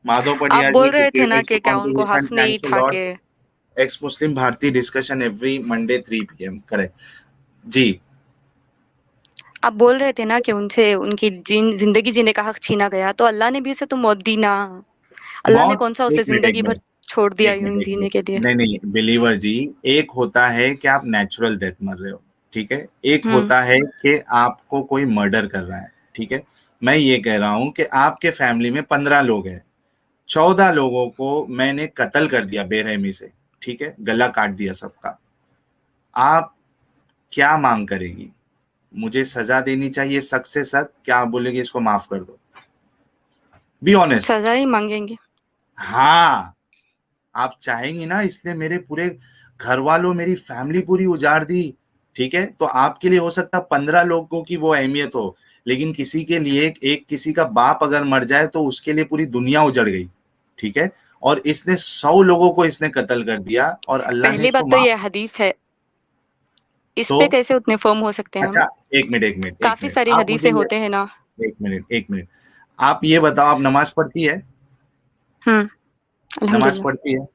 माधव आप पटियार जी, बोल रहे थे ना क्रिएटर्स कि फॉर क्या उनको कॉन्ट्रीब्यूशन, हक नहीं थैंक्स अ था लॉट। कि, एक्स मुस्लिम भारतीय discussion every Monday 3 PM, correct जी। आप बोल रहे थे ना कि उनसे उनकी जिंदगी जीने का हक छीना गया, तो अल्लाह ने भी उसे तो मौत दी ना। अल्लाह ने मौत, कौन सा एक उसे मिनट एक जिंदगी भर मिनट, छोड़ दिया एक मिनट यूं एक जीने मिनट, के लिए। नहीं नहीं बिलीवर जी, एक होता है कि आप नेचुरल डेथ मर रहे हो, ठीक है, एक हम्म। होता है कि आपको कोई मर्डर कर रहा है, ठीक है। मैं ये कह रहा हूं कि आपके फैमिली में 15 लोग हैं, 14 लोगों को मैंने कत्ल कर दिया बेरहमी से, ठीक है, गला काट दिया सबका, आप क्या मांग करेगी? मुझे सजा देनी चाहिए सख्त से सख्त, क्या आप बोलेगी इसको माफ कर दो? बी सजा ऑनेस्ट। ही मांगेंगे। हाँ, आप चाहेंगी ना, इसलिए मेरे पूरे घर वालों, मेरी फैमिली पूरी उजाड़ दी, ठीक है, तो आपके लिए हो सकता है 15 लोगों की वो अहमियत हो, लेकिन किसी के लिए एक किसी का बाप अगर मर जाए तो उसके लिए पूरी दुनिया उजड़ गई। ठीक है, और इसने 100 लोगों को इसने कत्ल कर दिया और अल्लाह ने पहली इसको बात तो माफ। ये हदीस है, इस तो पे कैसे उतने फर्म हो सकते हैं हम? अच्छा, एक मिनट एक मिनट एक काफ़ी मिनट, सारी आप मुझे हदीसें ये, होते हैं ना। एक मिनट एक मिनट, आप ये बताओ, आप नमाज पढ़ती है? हुँ, नमाज अल्हम्दुलिल्लाह। पढ़ती है,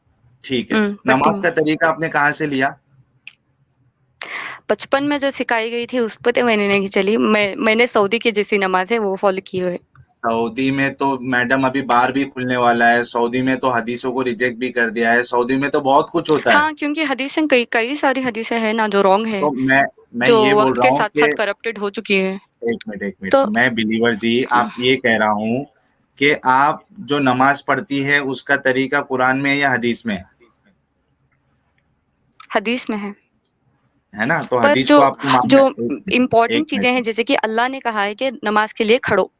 ठीक है। पढ़ती नमाज हूँ। का तरीका आपने कहाँ से लिया? बचपन में जो सिखाई गई थी उस पे तो मैंने नहीं चली। मैंने सऊदी की जैसी नमाज़ है वो फ़ॉलो की हुई है। सऊदी में तो मैडम अभी बार भी खुलने वाला है, सऊदी में तो हदीसों को रिजेक्ट भी कर दिया है, सऊदी में तो बहुत कुछ होता है। हाँ, क्योंकि हदीसें कई कई सारी हदीसें हैं ना जो रॉन्ग है, तो मैं जो ये बोल वक़्त रहा के हूँ साथ-साथ कि करप्टेड हो चुकी है। एक मिनट, तो मैं बिलीवर जी, आप ये कह रहा हूँ कि आप जो नमाज पढ़ती है उसका तरीका कुरान में है या हदीस में हदीस में है ना? तो पर हदीस जो को आपको मानना जो है। इम्पोर्टेंट एक चीज़ें हैं मिनट, जैसे कि अल्लाह ने कहा है कि नमाज़ के लिए खड़ो,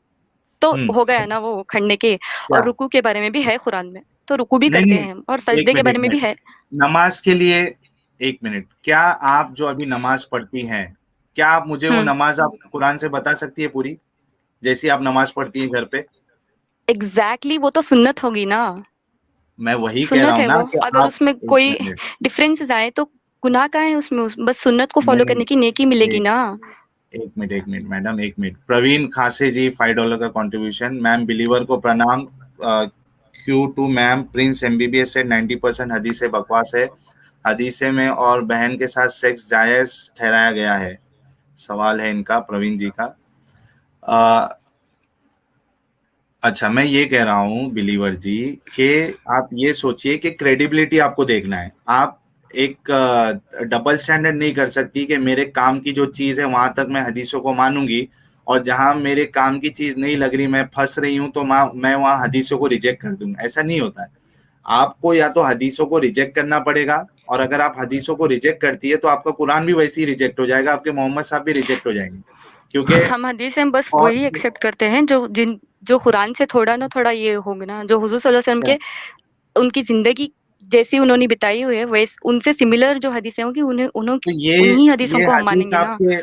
तो हो गया ना वो खड़ने के। क्या? और रुकू के बारे में भी है कुरान में, तो रुकू भी नहीं करते नहीं, हैं हम और एक सजदे के मिनट एक बारे में भी मिनट, है। नमाज के लिए, एक मिनट, क्या आप जो अभी नमाज पढ़ती हैं, क्या आप मुझे वो हुँ, नमाज आप कुरान से बता सकती है पूरी, जैसी आप नमाज पढ़ती हैं घर पे? एग्ज़ैक्टली वो तो सुन्नत होगी ना, मैं वही कह रहा सुन्नत हूँ है ना वो। कि अगर आप, उसमें एक कोई मिनट, डिफरेंसेस आए तो गुनाह का है उसमें, बस सुन्नत को फ़ॉलो नहीं, करने की नेकी मिलेगी एक ना। एक मिनट मैडम, एक मिनट। प्रवीण खासे जी, $5 का कंट्रीब्यूशन। मैम बिलीवर को प्रणाम। Q two ma'am, Prince MBBS से 90% हदीस बकवास है, हदीसे में और बहन के साथ सेक्स जायज ठहराया गया है। सवाल है इनका, प्रवीण जी का। अ, अच्छा, मैं ये कह रहा हूँ बिलीवर जी कि आप ये सोचिए कि क्रेडिबिलिटी आपको देखना है। आप एक डबल स्टैंडर्ड नहीं कर सकती कि मेरे काम की जो चीज है वहां तक मैं हदीसों को मानूंगी, और जहां मेरे काम की चीज नहीं लग रही, मैं फंस रही हूँ, तो मैं वहां हदीसों को रिजेक्ट कर दूंगा। ऐसा नहीं होता है। आपको या तो हदीसों को रिजेक्ट करना पड़ेगा, और अगर आप हदीसों को रिजेक्ट करती है तो आपका कुरान भी वैसे ही रिजेक्ट हो जाएगा, आपके मोहम्मद साहब भी रिजेक्ट हो जाएंगे, क्योंकि हम हदीस में बस और वही एक्सेप्ट करते हैं जो कुरान से थोड़ा ना थोड़ा ये होंगे ना, जो हुज़ूर सल्लल्लाहु अलैहि वसल्लम के उनकी ज़िंदगी जैसी उन्होंने बिताई हुई है, वैस उनसे सिमिलर जो हदीसें होंगी उन्हें उन्हों तो उन्हीं हदीसों ये को हम हदीस मानेंगे ना। आपके,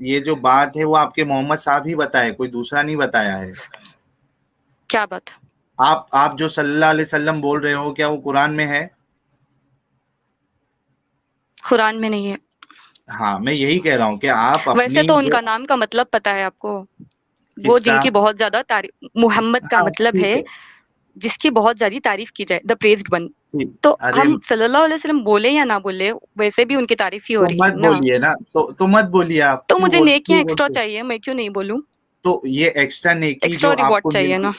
ये जो बात है वो आपके मोहम्मद साहब ही बताए, कोई दूसरा नहीं बताया है। क्या बात? आप जो सल्लल्लाहु अलैहि वसल्लम बोल रहे हो, क्या वो कुरान में है? कुरान में नहीं है। हाँ, मैं यही कह रहा हूँ कि आप वैसे अपनी तो जो, उनका नाम का मतलब पता है आपको? वो किसका? जिनकी बहुत ज़्यादा मुहम्मद का हाँ मतलब ठीक है है, जिसकी बहुत ज़्यादा तारीफ़ की जाए, द प्रेज़्ड वन। ठीक। तो अरे, हम सल्लल्लाहु अलैहि वसल्लम बोले या ना बोले, वैसे भी उनकी तारीफ़ ही हो तो रही मत है ना। बोलिए ना, तो मत बोलिए, आप तो मुझे नेकियाँ क्यों एक्स्ट्रा बोलते हो? चाहिए, मैं क्यों नहीं बोलूँ? तो ये एक्स्ट्रा नेकी एक्स्ट्रा जो रिवॉर्ड आपको चाहिए मिलती, ना,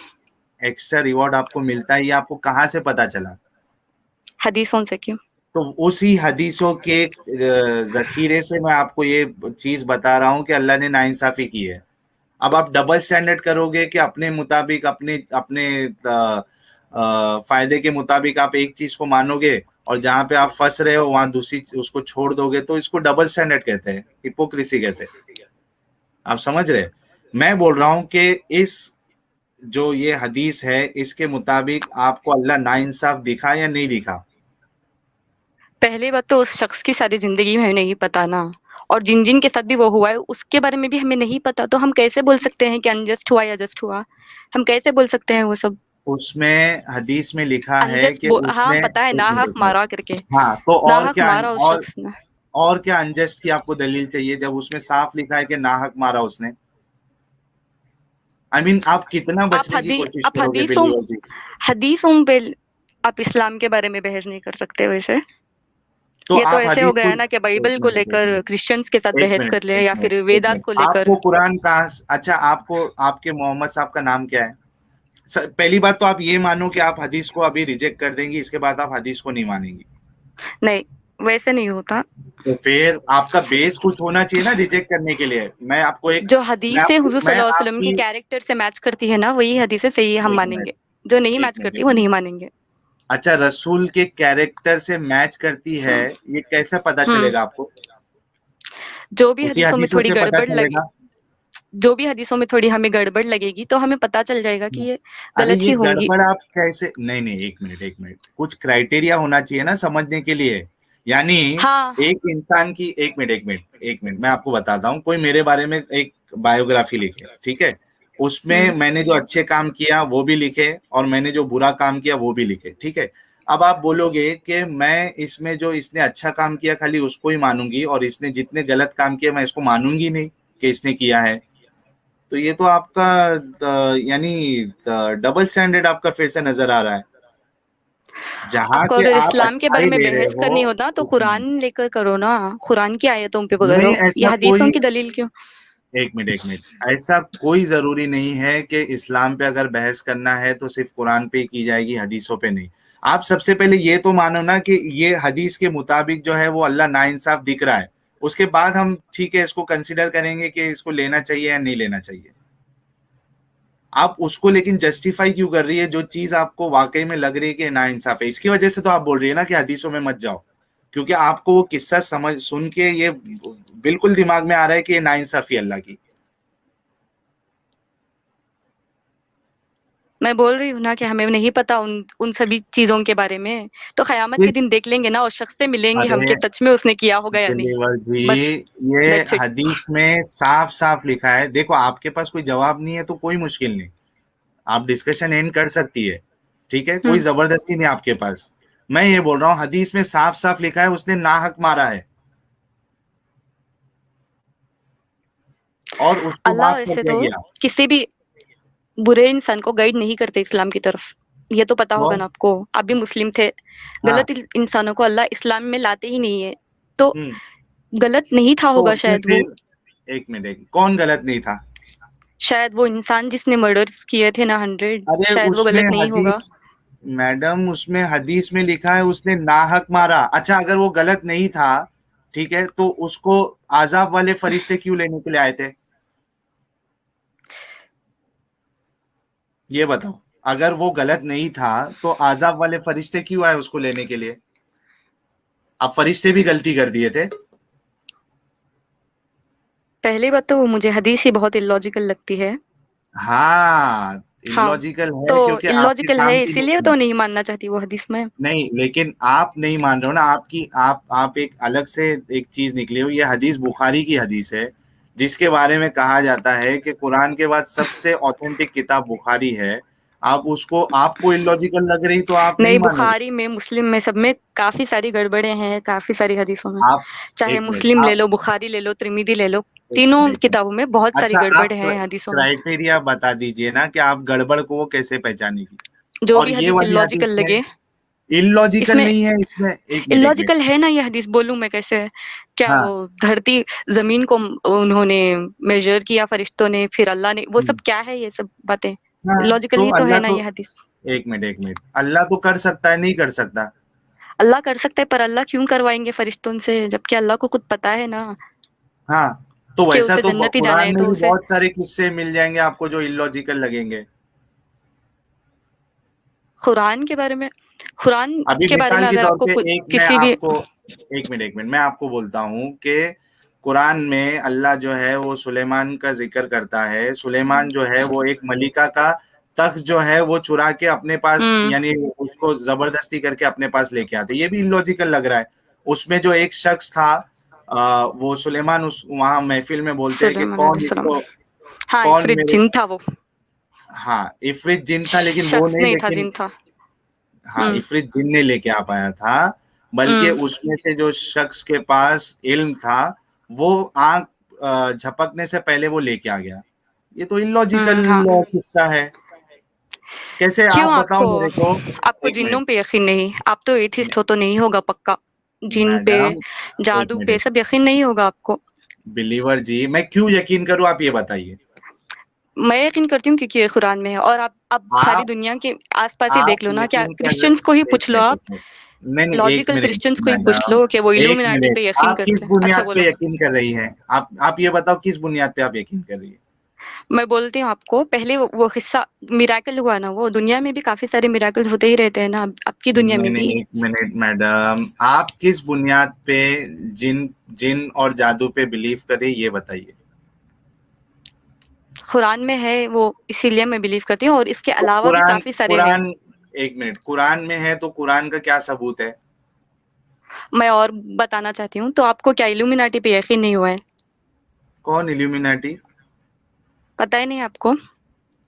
एक्स्ट्रा रिवॉर्ड आपको मिलता है, ये आपको कहाँ से पता चला? हदीसों से क्यों? तो उसी हदीसों के जखीरे से मैं आपको ये चीज बता रहा हूँ कि अल्लाह ने नाइंसाफी की है। अब आप डबल स्टैंडर्ड करोगे कि अपने मुताबिक, अपने अपने फायदे के मुताबिक आप एक चीज को मानोगे, और जहां पे आप फंस रहे हो वहां दूसरी उसको छोड़ दोगे, तो इसको डबल स्टैंडर्ड कहते हैं, हिपोक्रेसी कहते हैं। आप समझ रहे? मैं बोल रहा हूं कि इस जो ये हदीस है इसके मुताबिक आपको अल्लाह नाइंसाफ दिखा या नहीं दिखा? पहली बात तो उस शख्स की सारी ज़िंदगी में हमें नहीं पता ना, और जिन-जिन के साथ भी वो हुआ है, उसके बारे में भी हमें नहीं पता, तो हम कैसे बोल सकते हैं कि अनजस्ट हुआ या जस्ट हुआ? हम कैसे बोल सकते हैं वो सब? उसमें हदीस में लिखा है अनजस्ट कि हाँ, उसने, पता है एक मिनट नाहक एक मिनट, मारा करके, हाँ, तो और नाहक क्या, मारा उस और शख्स ने। और क्या अनजस्ट की आपको दलील चाहिए जब उसमें साफ लिखा है कि नाहक मारा उसने? आई मीन आप कितना बचने की कोशिश आप करोगे बिलीवर जी? हदीसों पे आप इस्लाम के बारे में बहस नहीं कर सकते वैसे। तो ये तो आप ऐसे हो हदीस को, गया ना कि बाइबल को लेकर क्रिश्चियंस के साथ बहस कर ले या फिर वेदात को लेकर। आपको कुरान कहाँ अच्छा, आपको आपके मोहम्मद साहब का नाम क्या है? पहली बात तो आप ये मानो कि आप हदीस को अभी रिजेक्ट कर देंगी, इसके बाद आप हदीस को नहीं मानेंगी। नहीं, वैसे नहीं होता। तो फिर आपका बेस कुछ होना चाहिए ना रिजेक्ट करने के लिए। जो हदीसें हुज़ूर मैं सल्लल्लाहु अलैहि वसल्लम आपकी, की कैरेक्टर से मैच करती है ना, वही हदीसें सही हम एक मिनट मानेंगे। जो नहीं एक मैच मिनट करती, एक वो नहीं मिनट, मानेंगे। अच्छा, रसूल के कैरेक्टर से मैच करती स है, ये कैसे पता हुँ, चलेगा आपको? जो भी उसी हदीसों में हदीसों थोड़ी से पता गड़बड़ लगे, चलेगा। जो भी हदीसों में थोड़ी हमें गड़बड़ लगेगी, तो हमें पता चल जाएगा कि ये अरे गलत ये ही होंगी। गड़बड़ आप कैसे, नहीं नहीं, एक मिनट, कुछ क्राइटेरिया होना चाहिए ना समझने के लिए। यानी हाँ, एक इंसान की, एक मिनट मैं आपको बताता हूँ। कोई मेरे बारे में एक बायोग्राफी लिखे, ठीक है, उसमें मैंने जो अच्छे काम किया वो भी लिखे और मैंने जो बुरा काम किया वो भी लिखे, ठीक है। अब आप बोलोगे कि मैं इसमें जो इसने अच्छा काम किया खाली उसको ही मानूंगी और इसने जितने गलत काम किया मैं इसको मानूंगी नहीं कि इसने किया है, तो ये तो आपका यानी डबल स्टैंडर्ड आपका फिर से नजर आ रहा है। जहां आपको से अगर आप इस्लाम के बारे अच्छाई में ले रहे बहस हो, करनी हो ना तो कुरान लेकर करो ना, कुरान की आयतों पे नहीं करो, ये ऐसा हदीसों कोई, की दलील क्यों? एक मिनट एक मिनट, ऐसा कोई जरूरी नहीं है कि इस्लाम पे अगर बहस करना है तो सिर्फ कुरान पे ही की जाएगी, हदीसों पे नहीं। आप सबसे पहले ये तो मानो ना कि ये हदीस के मुताबिक जो है वो अल्लाह नाइंसाफ दिख रहा है, उसके बाद हम ठीक है इसको कंसिडर करेंगे कि इसको लेना चाहिए या नहीं लेना चाहिए। आप उसको लेकिन जस्टिफाई क्यों कर रही है, जो चीज आपको वाकई में लग रही है कि नाइंसाफ है, इसकी वजह से तो आप बोल रही है ना कि हदीसों में मत जाओ, क्योंकि आपको वो किस्सा समझ सुन के ये बिल्कुल दिमाग में आ रहा है कि ये नाइंसाफी अल्लाह की। मैं बोल रही हूँ ना कि हमें नहीं पता उन उन सभी चीजों के बारे में, तो कयामत के दिन देख लेंगे ना, उस शख्स से मिलेंगे हम अरे कि सच में उसने किया होगा या नहीं। दिलेवर जी, बस, ये दैट्स इट। हदीस में साफ साफ लिखा है। देखो आपके पास कोई जवाब नहीं है तो कोई मुश्किल नहीं, आप डिस्कशन एंड कर सकती है, ठीक है, कोई हुँ। जबरदस्ती नहीं आपके पास। मैं ये बोल रहा हूँ हदीस में साफ साफ लिखा है उसने नाहक मारा है और उसको अल्लाह माफ कर वैसे दिया तो गया। किसी भी बुरे इंसान को गाइड नहीं करते इस्लाम की तरफ। ये तो पता होगा कौन? ना आपको, आप भी मुस्लिम थे। हाँ। गलत इंसानों को अल्लाह इस्लाम में लाते ही नहीं है। तो हम्म। गलत नहीं था तो होगा उसमें शायद वो। फिर एक मिनट, कौन गलत नहीं था? शायद वो इंसान जिसने मर्डर्स किए थे ना 100, अरे शायद वो उसमें गलत नहीं होगा। हदीस, मैडम उसमें हदीस में लिखा है उसने नाहक मारा। अच्छा अगर वो गलत नहीं था, ठीक है, तो उसको आजाब वाले फरिश्ते क्यों लेने के लिए आए थे, ये बताओ। अगर वो गलत नहीं था तो आजाब वाले फरिश्ते क्यों आए उसको लेने के लिए? अब फरिश्ते भी गलती कर दिए थे। पहली बात तो मुझे हदीस ही बहुत इलॉजिकल लगती है। हाँ, हाँ, इलॉजिकल तो है क्योंकि आपके इलॉजिकल काम है की इसीलिए नहीं। तो नहीं मानना चाहती वो हदीस में। नहीं लेकिन आप नहीं मान रहे हो ना, आपकी आप एक अलग से एक चीज निकली हो। ये हदीस बुखारी की हदीस है जिसके बारे में कहा जाता है कि कुरान के बाद सबसे ऑथेंटिक किताब बुखारी है। आप उसको, आपको इलॉजिकल लग रही तो आप नहीं नहीं, मानोगे। बुखारी में, मुस्लिम में, सब में काफ़ी सारी गड़बड़ें हैं, काफ़ी सारी हदीसों में। आप चाहे एक मिनट, मुस्लिम ले आप लो, बुखारी ले लो, तिर्मिज़ी ले लो, एक तीनों मिनट एक मिनट, किताबों में बहुत सारी अच्छा गड़बड़ आप हैं हदीसों में। क्राइटेरिया बता दीजिए ना कि आप गड़बड़ को वो कैसे पहचानेगी। जो और भी ये हदीस वाली इलॉजिकल हदीस में लगे, इलॉजिकल इसमें नहीं है, इसमें एक मिनट एक मिनट। इलॉजिकल है ना ये हदीस, बोलूँ मैं कैसे? क्या वो हाँ। धरती, ज़मीन को उन्होंने मेज़र किया फरिश्तों ने, फिर अल्लाह ने, वो सब क्या है ये सब बातें? हाँ इलॉजिकल तो ही तो है अल्लाह ना तो, ये हदीस। एक मिनट, अल्लाह तो कर सकता है, नहीं कर सकता? अल्लाह कर सकता है, पर अल्लाह क्यों करवाएँगे फरिश्तों से, जबकि अल्लाह को खुद पता है ना हाँ तो कि वैसा उसे तो जन्नत ही जाना कुरान है, में तो भी उसे बहुत सारे किस्से मिल जाएंगे आपको जो इलॉजिकल लगेंगे। कुरान के बारे में, कुरान अभी के बारे मिसाल में के अगर तौर आपको पे कुछ एक मैं किसी भी आपको, एक मिनट मैं आपको बोलता हूँ कि कुरान में अल्लाह जो है वो सुलेमान का जिक्र करता है। सुलेमान जो है वो एक मलिका का तख्त जो है वो चुरा के अपने पास, हुँ, यानी उसको जबरदस्ती करके अपने पास लेके आते, ये भी इलॉजिकल लग रहा है। उसमें जो एक शख्स था, वो सुलेमान, उस वहां महफिल में बोलते हैं कि सुलेमान कौन अलैहिस्सलाम। इसको, हाँ, कौन इफ़रित मेरे, जिन था वो, हाँ इफरित जिन था लेकिन वो शख्स नहीं, नहीं था, लेकिन जिन था। हाँ हुँ, इफरित जिन ने लेके आ पाया था, बल्कि हुँ, उसमें से जो शख्स के पास इल्म था वो आंख झपकने से पहले वो लेके आ गया। ये तो इलॉजिकल हाँ। किस्सा है। कैसे, आप क्यों बताओ आपको मेरे को। आपको एक जिन्नों मिनट पे यकीन नहीं? आप तो एथिस्ट हो, तो नहीं होगा पक्का। जिन पे, मैडम, एक जादू पे मिनट, सब यकीन नहीं होगा आपको। बिलीवर जी मैं क्यों यकीन करूं आप ये बताइए। मैं यकीन करती हूँ क्योंकि ये कुरान में है, और आप सारी आप दुनिया के आस-पास ही आप देख लो ना, क्या यकीन कर क्रिश्चियंस को ही रहे, एक पूछ लो मिनट आप, एक मिनट, नहीं नहीं एक लॉजिकल मिनट क्रिश्चियंस को ही पूछ मैडम, लो कि वो एक इल्यूमिनाटी मिनट, पे यकीन आप करते किस हैं। अच्छा, बुनियाद पे बोलो। यकीन कर रही हैं? आप ये बताओ किस बुनियाद पे आप यकीन कर रही है? मैं बोलती हूँ आपको, पहले वो किस्सा मिरेकल हुआ ना, वो दुनिया में भी काफ़ी सारे मिरेकल्स होते ही रहते हैं ना, आपकी दुनिया नहीं में भी। नहीं एक मिनट मैडम, आप किस बुनियाद पे जिन जिन और जादू पे बिलीव करें ये बताइए। कुरान में है वो, इसीलिए मैं बिलीव करती हूँ, और इसके तो अलावा भी कुरान काफ़ी सारे हैं। कुरान एक मिनट, कुरान में है तो कुरान का क्या सबूत है? मैं और बताना चाहती हूँ, तो आपको क्या इल्यूमिनाटी पे यकीन नहीं हुआ है? कौन इल्यूमिनाटी? पता ही नहीं आपको?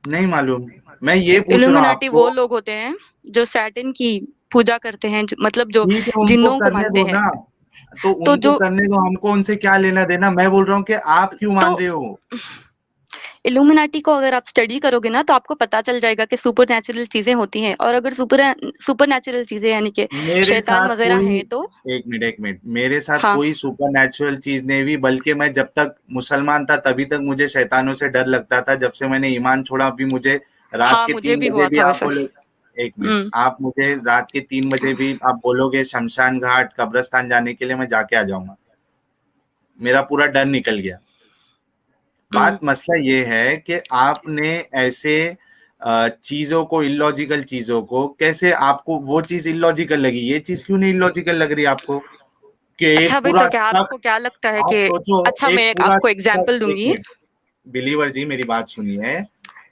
नहीं मालूम, मैं ये पूछ रहा हूँ इल्यूमिनाटी वो आपको। लोग होते हैं जो सैटर्न की पूजा करते हैं, मतलब जो ठीक है, उनको जिन्नों को करने मानते दो हैं। ना, तो तो उनको जो करने दो, हमको उनसे क्या लेना देना। मैं बोल रहा हूँ कि आप क्यों तो मान रहे हो। इल्यूमिनाटी को अगर आप स्टडी करोगे ना तो आपको पता चल जाएगा कि सुपर नेचुरल चीजें होती हैं, और अगर सुपर नेचुरल चीजें यानी कि मेरे शैतान साथ वगैरह कोई, हैं तो एक मिनट, मेरे साथ हाँ। कोई सुपर नेचुरल चीज नहीं हुई, बल्कि मैं जब तक मुसलमान था तभी तक मुझे शैतानों से डर लगता था। जब से मैंने ईमान छोड़ा, अभी मुझे रात हाँ, के मुझे तीन भी बजे हुआ भी था आप वैसा। बोले, एक मिनट, हुँ। आप मुझे रात के 3 बजे भी आप बोलोगे शमशान घाट कब्रिस्तान जाने के लिए, मैं जाके आ जाऊंगा। मेरा पूरा डर निकल गया। हुँ। बात मसला ये है कि आपने ऐसे चीजों को, इलॉजिकल चीजों को कैसे, आपको वो चीज इलॉजिकल लगी, ये चीज क्यों नहीं इलॉजिकल लग रही आपको, कि अच्छा एक भाई, पूरा तो क्या आपको तख्त, क्या लगता है आप कि सोचो, अच्छा, मैं एक एक पूरा आपको एग्ज़ाम्पल तख्त, एक दूँगी। मिनट, बिलीवर जी मेरी बात सुनिए,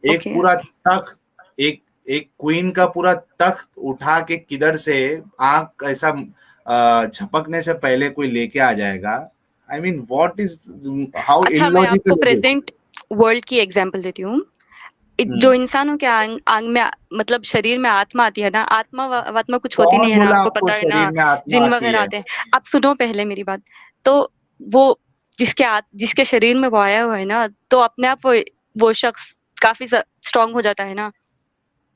एक ओके। पूरा तख्त, एक एक क्वीन का पूरा तख्त उठा के किधर से आंख ऐसा झपकने से पहले कोई लेके आ जाएगा। I mean what is, how अच्छा, मैं आपको illogical is it. Present world की एग्ज़ाम्पल देती हूँ। जो इंसानों के आंग आंग में मतलब शरीर में आत्मा आती है ना, आत्मा वात्मा कुछ होती नहीं कौन है ना, बोला आपको आपको पता है ना, शरीर में आत्मा जिन आती वगैरह है। आते हैं। आप सुनो पहले मेरी बात। तो वो जिसके शरीर में वो आया हुआ है ना, तो अपने आप वो शख्स काफ़ी स्ट्रॉन्ग हो जाता है ना।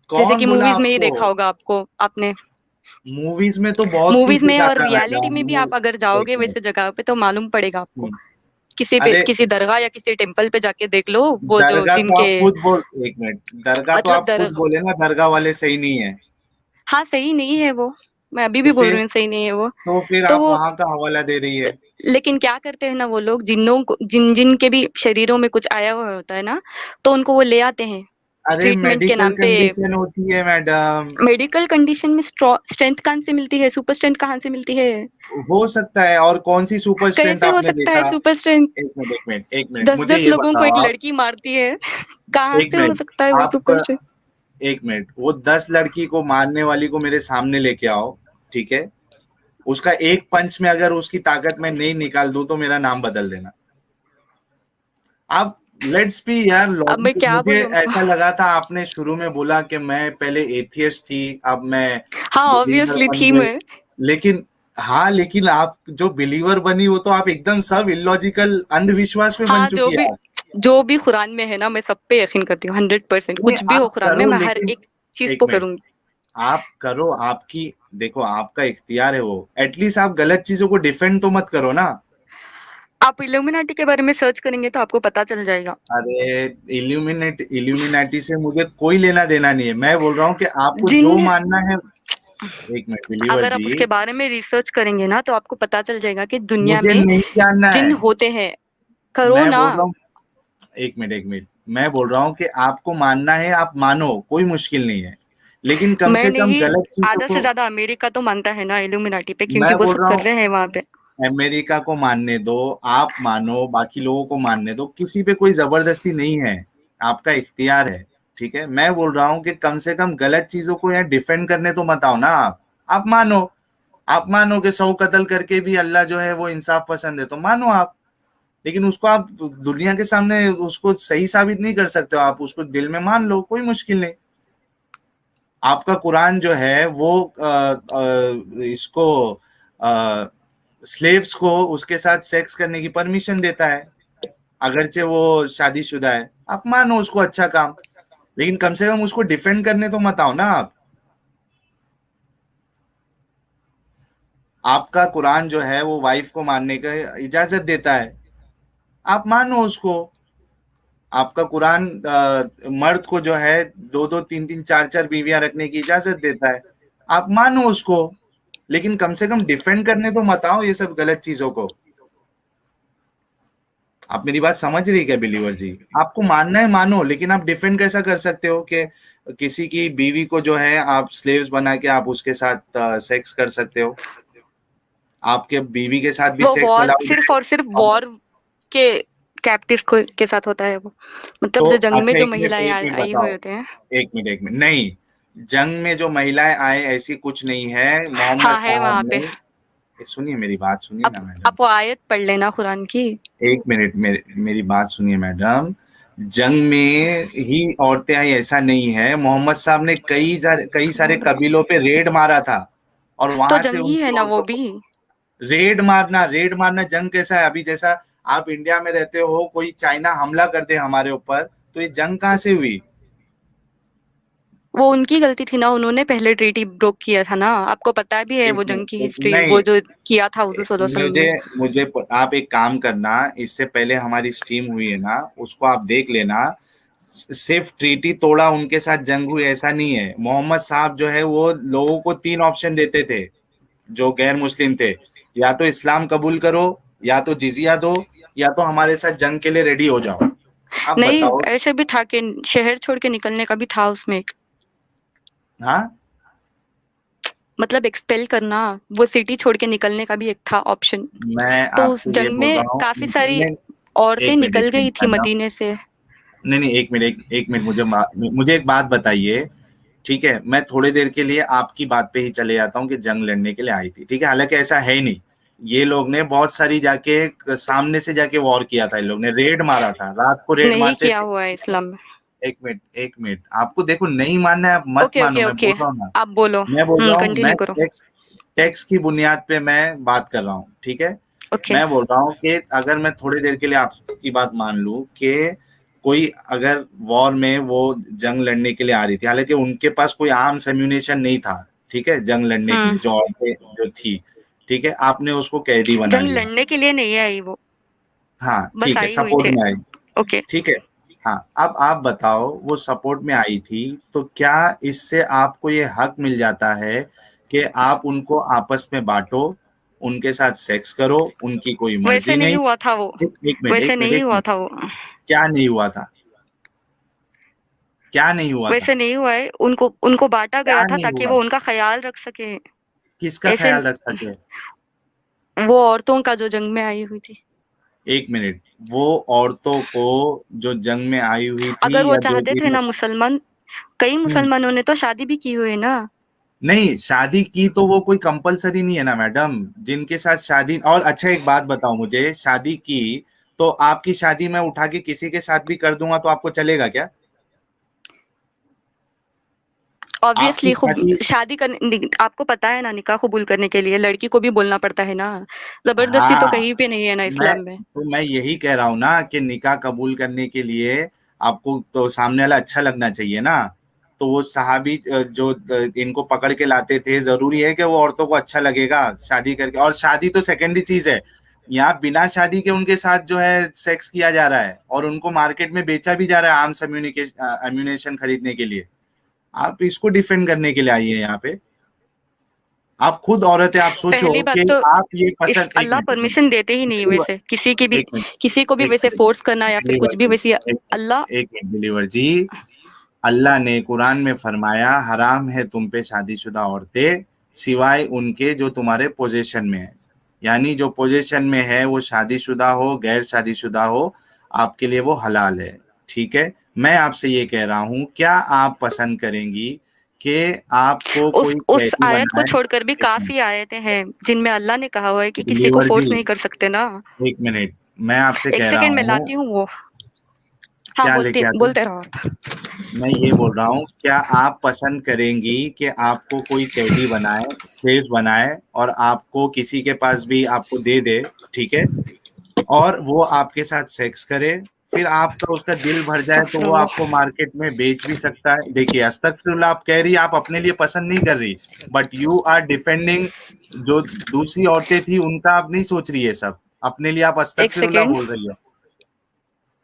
जैसे कौन कि बोला मूवीज़ में ही आपको। देखा होगा आपको आपने। मूवीज में तो बहुत कुछ मूवीज़ में और दिखाता है रियलिटी मैडम। में भी आप अगर एक जाओगे मिनट। वैसे जगह पे तो मालूम पड़ेगा आपको। हम्म, अरे किसी दरगाह या किसी टेम्पल पे जाके देख लो, वो जो दरगाह तो जिनके आप खुद बोल, एक मिनट, दरगाह तो मतलब आप खुद बोले ना, दरगाह वाले सही नहीं है। हाँ, सही नहीं है वो। मैं अभी तो भी बोल फिर रही हूँ सही नहीं है वो। तो फिर तो आप वो वहां का हवाला दे रही है। लेकिन क्या करते हैं ना वो लोग, जिन्नों को जिन के भी शरीरों में कुछ आया हुआ होता है ना, तो उनको वो ले आते हैं अरे ट्रीटमेंट के मेडिकल नाम पे। कंडीशन होती है मैडम। मेडिकल कंडीशन में स्ट्रेंथ कहाँ से मिलती है? सुपर स्ट्रेंथ कहाँ से मिलती है? हो सकता है, और कौन सी सुपर स्ट्रेंथ कैसे हो आपने सकता है देखा। Super strength? एक मिनट, मुझे 10-10 ये लोगों को एक बताओ आप। लड़की मारती है। कहाँ एक से हो मिनट सकता है वो सुपर आप, स्ट्रेंथ? एक मिनट, वो 10 लड़की को मारने वाली को मेरे सामने लेके आओ, ठीक है। उसका एक पंच में अगर उसकी ताकत मैं नहीं निकाल दूं तो मेरा नाम बदल देना। आप, लेट्स बी यार अब मैं लॉजिक। क्या मुझे बोलूँ आपको? ऐसा लगा था आपने शुरू में बोला कि मैं पहले एथियस्ट थी, अब मैं हाँ, बिलीवर ऑब्वियसली बन थी गई। मैं। लेकिन, हाँ, लेकिन आप जो बिलीवर बनी वो तो आप एकदम सब इलॉजिकल अंधविश्वास में बन हाँ, चुकी है आप। जो भी कुरान में है ना, मैं सब पे यकीन करती हूँ 100%। नहीं, कुछ भी हो आप कुरान में, करो, मैं हर लेकिन एक चीज़ एक को मिनट, करूँगी। आप करो, आपकी, देखो आपका इख्तियार है वो, एटलीस्ट आप गलत चीजों को डिफेंड तो मत करो ना। आप इल्यूमिनाटी के बारे में सर्च करेंगे तो आपको पता चल जाएगा। अरे, इल्यूमिनाटी से मुझे कोई लेना देना नहीं है, मैं बोल रहा हूँ कि आपको जो जिन मानना है। एक मिनट बिलीवर अगर आप जी, उसके बारे में रिसर्च करेंगे ना तो आपको पता चल जाएगा कि दुनिया मुझे में नहीं जानना जिन है। होते हैं। करो मैं ना। बोल रहा हूँ, एक मिनट, मैं बोल रहा हूँ कि आपको मानना है, आप मानो, कोई मुश्किल नहीं है, लेकिन कम मैं से कम नहीं, गलत चीजों आधा से को। ज़्यादा अमेरिका तो मानता है ना इल्यूमिनाटी पे, क्योंकि मैं वो बोल सब रहा कर हूँ, रहे हैं वहाँ पे। अमेरिका को मानने दो, आप मानो, बाकी लोगों को मानने दो, किसी पे कोई जबरदस्ती नहीं है, आपका इख्तियार है, ठीक है। मैं बोल रहा हूँ कि कम से कम गलत चीजों को यहाँ डिफेंड करने तो मत आओ ना आप मानो, आप मानो कि 100 कत्ल करके भी अल्लाह जो है वो इंसाफ पसंद है, तो मानो आप। लेकिन उसको आप दुनिया के सामने उसको सही साबित नहीं कर सकते हो, आप उसको दिल में मान लो, कोई मुश्किल नहीं। आपका कुरान जो है वो इसको स्लेव्स को उसके साथ सेक्स करने की परमिशन देता है, अगरचे वो शादीशुदा है। आप मानो उसको, अच्छा काम, लेकिन कम से कम उसको डिफेंड करने तो मत आओ ना आप। आपका कुरान जो है वो वाइफ को मारने का इजाजत देता है, आप मानो उसको। आपका कुरान मर्द को जो है दो दो तीन तीन चार चार बीवियां रखने की इजाजत देता है, आप मानो उसको। लेकिन कम से कम डिफेंड करने तो मत आओ ये सब गलत चीजों को। आप मेरी बात समझ रही क्या बिलीवर जी। आपको मानना है मानो, लेकिन आप डिफेंड कैसा कर सकते हो कि किसी की बीवी को जो है आप स्लेव्स बना के आप उसके साथ सेक्स कर सकते हो। आपके बीवी के साथ भी वो सेक्स वॉर अलाउड सिर्फ है। और सिर्फ अब वॉर के कैप्टिव के साथ होता है वो। मतलब तो जो जंग में अच्छा, जो एक मिनट, महिलाएं एक मिनट आई हुए बताओ, होते हैं। एक मिनट नहीं, जंग में जो महिलाएं आए ऐसी कुछ नहीं है, मोहम्मद हाँ, है साहब वहाँ पे। ने, सुनिए मेरी बात, सुनिए ना मैडम। आप वो आयत पढ़ लेना कुरान की। एक मिनट, मेरी बात सुनिए मैडम। जंग में ही औरतें आई ऐसा नहीं है। मोहम्मद साहब ने कई सारे कबीलों पे रेड मारा था और तो वहां से जंग ही है उनकी ना वो औरतों को भी। रेड मारना जंग कैसा है? अभी जैसा आप इंडिया में रहते हो, कोई चाइना हमला कर दे हमारे ऊपर, तो ये जंग कहाँ से हुई? वो उनकी गलती थी ना, उन्होंने पहले ट्रीटी ब्रोक किया था ना, आपको पता भी है एक वो जंग की मिनट हिस्ट्री, नहीं, वो जो किया था 1916 मुझे में। मुझे आप एक काम करना, इससे पहले हमारी स्ट्रीम हुई है ना, उसको आप देख लेना। सिर्फ ट्रीटी तोड़ा उनके साथ जंग हुई ऐसा नहीं है। मोहम्मद साहब जो है वो लोगों को 3 ऑप्शन देते थे जो गैर मुस्लिम थे, या तो इस्लाम कबूल करो, या तो जिजिया दो, या तो हमारे साथ जंग के लिए रेडी हो जाओ। अब नहीं, बताओ। ऐसे भी था कि शहर छोड़ के निकलने का भी था उसमें एक, हाँ, मतलब एक्सपेल करना, वो सिटी छोड़ के निकलने का भी एक था ऑप्शन। मैं तो उस आपसे ये जंग बोल में रहा हूँ। काफी सारी नहीं, औरतें निकल एक गई मिनट थी मैडम, मदीने से। नहीं नहीं, एक मिनट, मुझे एक बात बताइए। ठीक है, मैं थोड़ी देर के लिए आपकी बात पे ही चले जाता हूँ कि जंग लड़ने के लिए आई थी, ठीक है, हालांकि ऐसा है ही नहीं। ये लोग ने बहुत सारी जाके सामने से जाके वॉर किया था, इन लोग ने रेड मारा था, रात को रेड नहीं मारते किया थे। हुआ है इस्लाम में। एक मिनट, आपको देखो नहीं मानना है, आप मत ओके ओके मानो, मैं ओके, बोल रहा हूँ ना। आप बोलो। मैं बोल रहा हूँ, मैं कंटिन्यू करो। टैक्स की बुनियाद पे मैं बात कर रहा हूँ, ठीक है। ओके। मैं बोल रहा हूँ कि अगर मैं थोड़ी देर के लिए आपकी बात मान लूं कि कोई अगर वॉर में वो जंग लड़ने के लिए आ रही थी, हालांकि उनके पास कोई आर्म्स एम्यूनेशन नहीं था, ठीक है, जंग लड़ने के हम्म। लिए जो औरतें जो थी, ठीक है, आपने उसको कैदी बना जंग लिया। लड़ने के लिए नहीं आई वो, हाँ बस ठीक है, आई हुई सपोर्ट थी। में आई। ओके। ठीक है। हाँ, अब आप बताओ, वो सपोर्ट में आई थी, तो क्या इससे आपको ये हक मिल जाता है कि आप उनको आपस में बांटो, उनके साथ सेक्स करो, उनकी कोई वैसे मर्जी नहीं नहीं? हुआ था वो, वैसे नहीं एक हुआ मिनट, था वो, क्या नहीं हुआ था? क्या नहीं हुआ था? वैसे नहीं हुआ है। उनको उनको बांटा क्या गया था नहीं ताकि हुआ? वो उनका ख्याल रख सके। किसका ऐसे ख्याल रख सके? वो औरतों का जो जंग में आई हुई थी। एक मिनट, वो औरतों को जो जंग में आई हुई थी अगर वो या जो चाहते थे ना मुसलमान, कई हम्म, मुसलमानों ने तो शादी भी की हुई है ना। नहीं, शादी की तो वो कोई कंपलसरी नहीं है ना मैडम, जिनके साथ शादी। और अच्छा एक बात बताओ मुझे, शादी की तो आपकी शादी मैं उठा के किसी के साथ भी कर दूंगा तो आपको चलेगा क्या? आपकी ऑब्वियसली खूब शादी, शादी करने, आपको पता है ना, निकाह कबूल करने के लिए लड़की को भी बोलना पड़ता है ना। जबरदस्ती तो हाँ, कहीं पे नहीं है ना मैं इस्लाम में। तो मैं यही कह रहा हूँ ना कि निकाह कबूल करने के लिए आपको तो सामने वाला अच्छा लगना चाहिए ना। तो वो सहाबी जो इनको पकड़ के लाते थे, जरूरी है कि वो औरतों को अच्छा लगेगा शादी करके? और शादी तो सेकेंडरी चीज है। यहाँ बिना शादी के उनके साथ जो है सेक्स किया जा रहा है और उनको मार्केट में बेचा भी जा रहा है आर्म्स एम्यूनेशन खरीदने के लिए। आप इसको डिफेंड करने के लिए आइए यहाँ पे। आप खुद औरत है, आप सोचो पहली बात कि तो आप ये इस पसंद, अल्लाह परमिशन देते ही नहीं डिलीवर वैसे किसी की भी, एक मिनट, किसी को भी एक वैसे मिनट, फोर्स करना या फिर डिलीवर कुछ भी जी, वैसे। अल्लाह। एक मिनट डिलीवर जी। अल्लाह ने कुरान में फरमाया, हराम है तुम पे शादीशुदा औरतें सिवाय उनके जो तुम्हारे पोजीशन में है। यानी जो पोजीशन में है वो शादीशुदा हो गैर शादीशुदा हो, आपके लिए वो हलाल है। ठीक है, मैं आपसे ये कह रहा हूं, क्या आप पसंद करेंगी कि आपको कोई उस कैदी आयत को बनाए? छोड़कर भी एक मिनट काफी आयतें हैं जिनमें अल्लाह ने कहा हुआ है कि किसी को डिलीवर जी, फोर्स नहीं कर सकते ना। एक मिनट, मैं आपसे एक कह रहा सेकंड में हूँ, लाती हूँ वो। हाँ, क्या बोलते लेके आते? बोलते रहो आप। मैं ये बोल रहा हूँ, क्या आप पसंद करेंगी कि आपको कोई कैदी बनाए, शेष बनाए, और आपको किसी के पास भी आपको दे दे, ठीक है, और वो आपके साथ सेक्स करे, फिर आपका उसका दिल भर जाए तो वो अस्तगफुरुल्लाह। आपको मार्केट में बेच भी सकता है? देखिए, अस्तगफिरुल्लाह आप कह रही, आप अपने लिए पसंद नहीं कर रही, बट यू आर डिफेंडिंग जो दूसरी औरतें थी उनका आप नहीं सोच रही है सब, अपने लिए आप एक अस्तगफिरुल्लाह सेकंड। बोल रही है।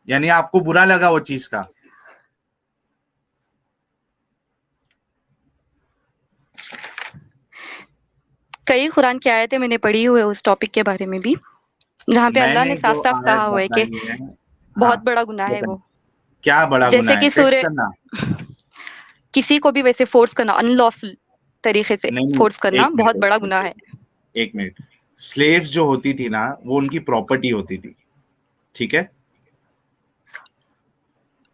यानी आपको बुरा लगा वो चीज का? कई कुरान की आयतें मैंने पढ़ी हुई है उस टॉपिक के बारे में भी, जहाँ पे अल्लाह मैंने ने जो साफ-साफ आयत कहा हुआ है कि बताई है, हाँ बहुत बड़ा गुनाह है बताइए, वो। क्या बड़ा गुनाह जैसे है कि सेक्स सूर्य, करना? किसी को भी वैसे फोर्स करना, अनलॉफुल तरीके से नहीं नहीं, फोर्स करना एक मिनट, बहुत बड़ा गुनाह है। एक मिनट। स्लेव्स जो होती थी ना, वो उनकी प्रॉपर्टी होती थी, ठीक है,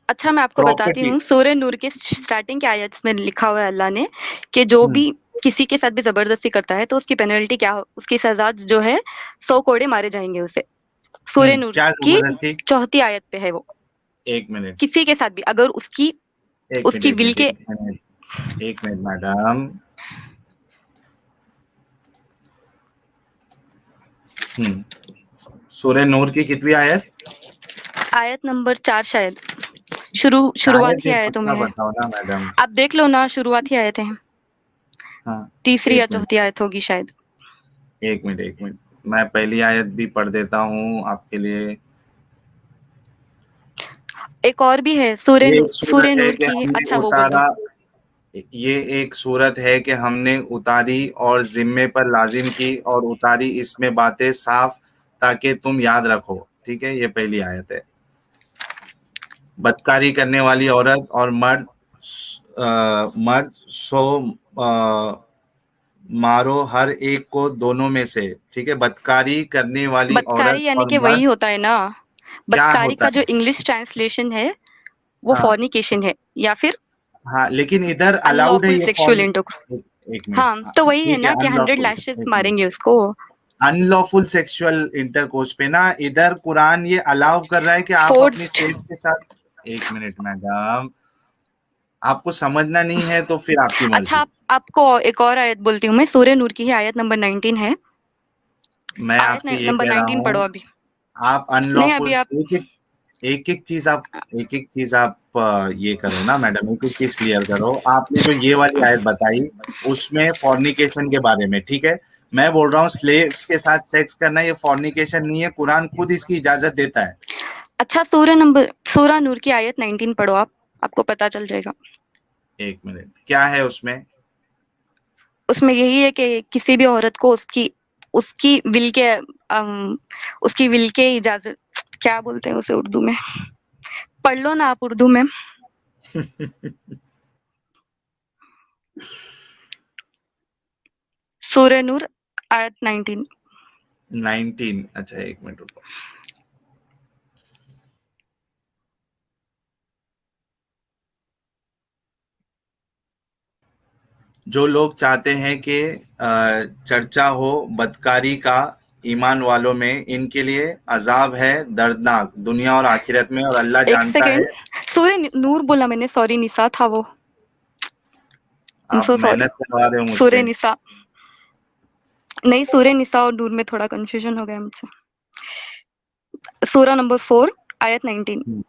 अच्छा, मैं आपको बताती प्रॉपर्टी। हूँ, सूरह नूर के स्टार्टिंग के आयत में लिखा हुआ है अल्लाह ने कि जो भी किसी के साथ भी जबरदस्ती करता है तो उसकी पेनल्टी क्या हो, उसकी सजा जो है 100 कोड़े मारे जाएंगे उसे। सूरह नूर क्या की जबरदस्ती? 4थी आयत पे है वो। एक मिनट, किसी के साथ भी अगर उसकी एक मिनट, उसकी एक विल मिनट, के एक मिनट, एक मिनट मैडम। सूरह नूर की कितनी आयत? आयत नंबर 4 शायद शायद शुरुआती ये आयतों में पक्का है। बताओ ना मैडम। आप देख लो ना, शुरुआती आयतें हैं, हाँ, तीसरी या एक मिनट, चौथी आयत होगी शायद। एक मिनट, एक मिनट, मैं पहली आयत भी पढ़ देता हूँ आपके लिए। एक और भी है ये एक सूरत सूर्य है नूर कि की। हमने अच्छा, वो बोल दो। उतारा, ये एक सूरत है कि हमने उतारी और जिम्मे पर लाजिम की और उतारी इसमें बातें साफ ताकि तुम याद रखो। ठीक है, ये पहली आयत है। बदकारी करने वाली औरत और मर्द सो अ, मारो हर एक को दोनों में से। ठीक है, बदकारी करने वाली औरत बदकारी यानी और कि वही मर्द होता है ना, क्या बदकारी होता का जो है? इंग्लिश ट्रांसलेशन है वो हाँ, फॉर्निकेशन है या फिर हाँ, लेकिन इधर अलाउड है अनलॉफुल ये सेक्सुअल फॉर्न। इंटरकोर्स। एक मिनट, हाँ, तो वही है ठीक है, ना कि 100 अनलॉफुल। लैशेस एक मिनट, मारेंगे उसको। अनलॉफुल सेक्सुअल इंटरकोर्स पे ना, इधर कुरान ये अलाउ कर रहा है कि आप अपनी फोर्स्ड। स्लेव के साथ। एक मिनट मैडम, आपको समझना नहीं है तो फिर आपकी अच्छा, मर्जी। आपको एक और आयत बोलती हूँ मैं, सूर्य नूर की ही आयत नंबर 19 है। मैं आयत आपसे ये नंबर कह रहा 19 पढ़ो हूँ, अभी। आप नहीं, अनलॉफुल अभी आप। एक एक चीज आप ये करो ना मैडम, एक एक चीज क्लियर करो। आपने जो ये वाली आयत बताई उसमें फॉर्निकेशन के बारे में, ठीक है। मैं बोल रहा हूँ स्लेव्स के साथ सेक्स करना ये फॉर्निकेशन नहीं है, कुरान खुद इसकी इजाजत देता है। अच्छा, सूरह नूर की आयत 19 पढ़ो आप, आपको पता चल जाएगा। एक मिनट, क्या है उसमें? उसमें यही है कि किसी भी औरत को उसकी उसकी विल के उसकी विल के इजाजत, क्या बोलते हैं उसे उर्दू में, पढ़ लो ना आप उर्दू में। सूरह नूर आयत 19। 19, अच्छा एक मिनट रुको। जो लोग चाहते हैं कि चर्चा हो बदकारी का ईमान वालों में, इनके लिए अजाब है दर्दनाक दुनिया और आखिरत में, और अल्लाह एक जानता है। सेकेंड, सूरह नूर बोला मैंने, सॉरी, निसा था वो। आई एम आप सो सॉरी। मेहनत करवा रहे हो सूरह मुझसे। निसा नहीं, सूरह निसा और नूर में थोड़ा कंफ्यूजन हो गया मुझसे। सूरह नंबर 4 आयत 19।